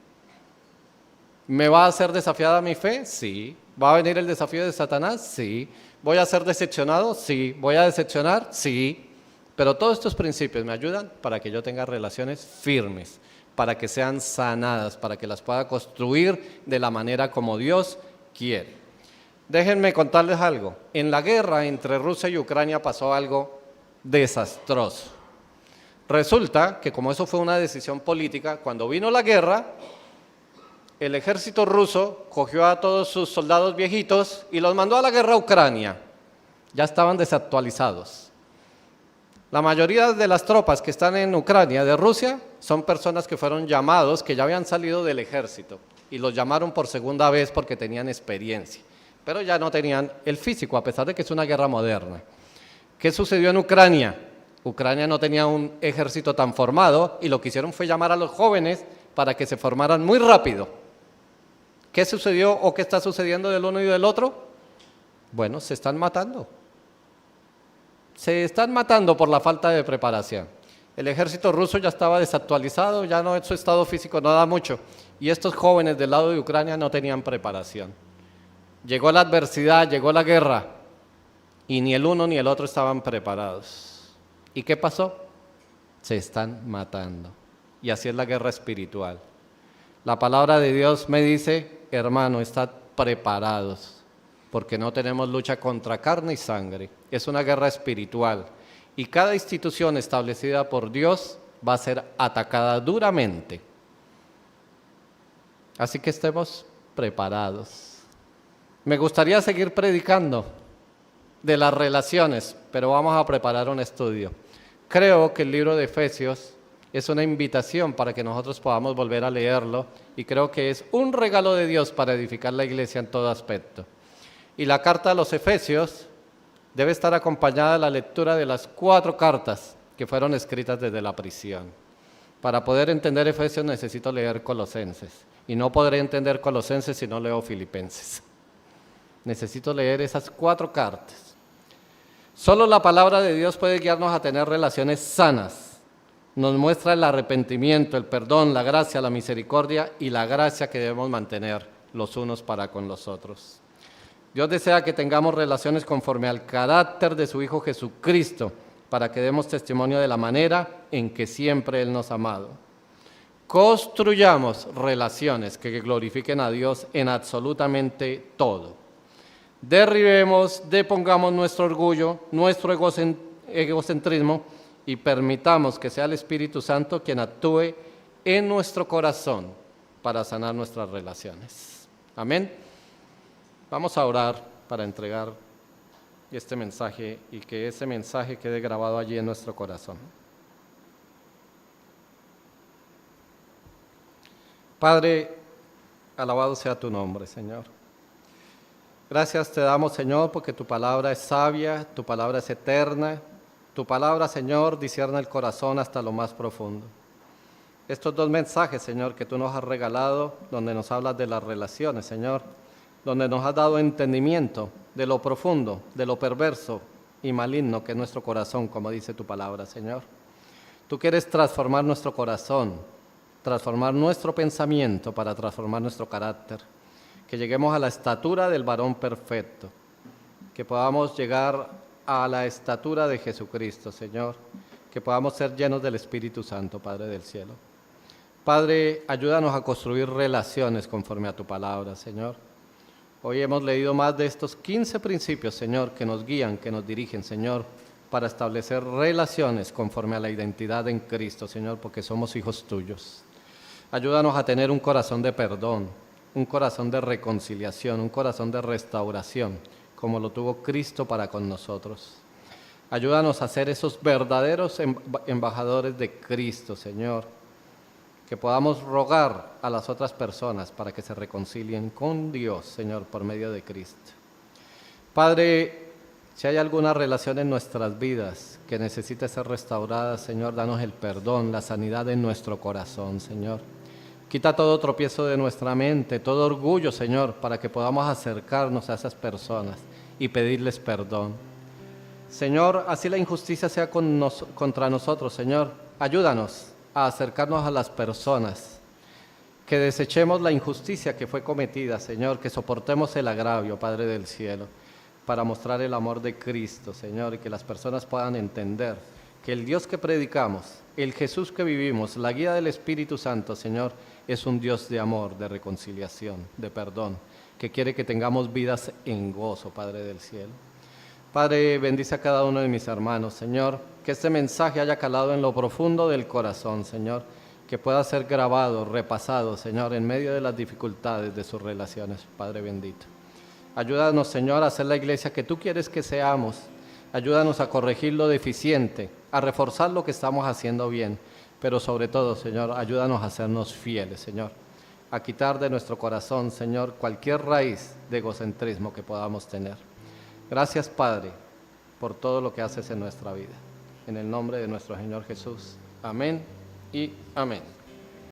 ¿Me va a hacer desafiada mi fe? Sí. ¿Va a venir el desafío de Satanás? Sí. ¿Voy a ser decepcionado? Sí. ¿Voy a decepcionar? Sí. Pero todos estos principios me ayudan para que yo tenga relaciones firmes, para que sean sanadas, para que las pueda construir de la manera como Dios quiere. Déjenme contarles algo. En la guerra entre Rusia y Ucrania pasó algo desastroso. Resulta que como eso fue una decisión política, cuando vino la guerra, el ejército ruso cogió a todos sus soldados viejitos y los mandó a la guerra a Ucrania. Ya estaban desactualizados. La mayoría de las tropas que están en Ucrania de Rusia son personas que fueron llamados, que ya habían salido del ejército y los llamaron por segunda vez porque tenían experiencia, pero ya no tenían el físico, a pesar de que es una guerra moderna. ¿Qué sucedió en Ucrania? Ucrania no tenía un ejército tan formado y lo que hicieron fue llamar a los jóvenes para que se formaran muy rápido. ¿Qué sucedió o qué está sucediendo del uno y del otro? Bueno, se están matando. Se están matando por la falta de preparación. El ejército ruso ya estaba desactualizado, ya no, su estado físico no da mucho. Y estos jóvenes del lado de Ucrania no tenían preparación. Llegó la adversidad, llegó la guerra, y ni el uno ni el otro estaban preparados. ¿Y qué pasó? Se están matando. Y así es la guerra espiritual. La palabra de Dios me dice, hermano, estad preparados, porque no tenemos lucha contra carne y sangre. Es una guerra espiritual. Y cada institución establecida por Dios va a ser atacada duramente. Así que estemos preparados. Me gustaría seguir predicando de las relaciones, pero vamos a preparar un estudio. Creo que el libro de Efesios es una invitación para que nosotros podamos volver a leerlo y creo que es un regalo de Dios para edificar la iglesia en todo aspecto. Y la carta a los Efesios debe estar acompañada de la lectura de las 4 cartas que fueron escritas desde la prisión. Para poder entender Efesios necesito leer Colosenses y no podré entender Colosenses si no leo Filipenses. Necesito leer esas 4 cartas. Solo la palabra de Dios puede guiarnos a tener relaciones sanas. Nos muestra el arrepentimiento, el perdón, la gracia, la misericordia y la gracia que debemos mantener los unos para con los otros. Dios desea que tengamos relaciones conforme al carácter de su Hijo Jesucristo, para que demos testimonio de la manera en que siempre Él nos ha amado. Construyamos relaciones que glorifiquen a Dios en absolutamente todo. Derribemos, depongamos nuestro orgullo, nuestro egocentrismo y permitamos que sea el Espíritu Santo quien actúe en nuestro corazón para sanar nuestras relaciones. Amén. Vamos a orar para entregar este mensaje y que ese mensaje quede grabado allí en nuestro corazón. Padre, alabado sea tu nombre, Señor. Gracias te damos, Señor, porque tu palabra es sabia, tu palabra es eterna. Tu palabra, Señor, discierne el corazón hasta lo más profundo. Estos 2 mensajes, Señor, que tú nos has regalado, donde nos hablas de las relaciones, Señor, donde nos has dado entendimiento de lo profundo, de lo perverso y maligno que es nuestro corazón, como dice tu palabra, Señor. Tú quieres transformar nuestro corazón, transformar nuestro pensamiento para transformar nuestro carácter, que lleguemos a la estatura del varón perfecto, que podamos llegar a la estatura de Jesucristo, Señor, que podamos ser llenos del Espíritu Santo, Padre del cielo. Padre, ayúdanos a construir relaciones conforme a tu palabra, Señor. Hoy hemos leído más de estos 15 principios, Señor, que nos guían, que nos dirigen, Señor, para establecer relaciones conforme a la identidad en Cristo, Señor, porque somos hijos tuyos. Ayúdanos a tener un corazón de perdón, un corazón de reconciliación, un corazón de restauración, como lo tuvo Cristo para con nosotros. Ayúdanos a ser esos verdaderos embajadores de Cristo, Señor, que podamos rogar a las otras personas para que se reconcilien con Dios, Señor, por medio de Cristo. Padre, si hay alguna relación en nuestras vidas que necesite ser restaurada, Señor, danos el perdón, la sanidad en nuestro corazón, Señor. Quita todo tropiezo de nuestra mente, todo orgullo, Señor, para que podamos acercarnos a esas personas y pedirles perdón. Señor, así la injusticia sea contra nosotros, Señor, ayúdanos a acercarnos a las personas, que desechemos la injusticia que fue cometida, Señor, que soportemos el agravio, Padre del cielo, para mostrar el amor de Cristo, Señor, y que las personas puedan entender que el Dios que predicamos, el Jesús que vivimos, la guía del Espíritu Santo, Señor, es un Dios de amor, de reconciliación, de perdón, que quiere que tengamos vidas en gozo, Padre del cielo. Padre, bendice a cada uno de mis hermanos, Señor, que este mensaje haya calado en lo profundo del corazón, Señor, que pueda ser grabado, repasado, Señor, en medio de las dificultades de sus relaciones, Padre bendito. Ayúdanos, Señor, a ser la iglesia que tú quieres que seamos. Ayúdanos a corregir lo deficiente, a reforzar lo que estamos haciendo bien, pero sobre todo, Señor, ayúdanos a sernos fieles, Señor, a quitar de nuestro corazón, Señor, cualquier raíz de egocentrismo que podamos tener. Gracias, Padre, por todo lo que haces en nuestra vida. En el nombre de nuestro Señor Jesús. Amén y amén.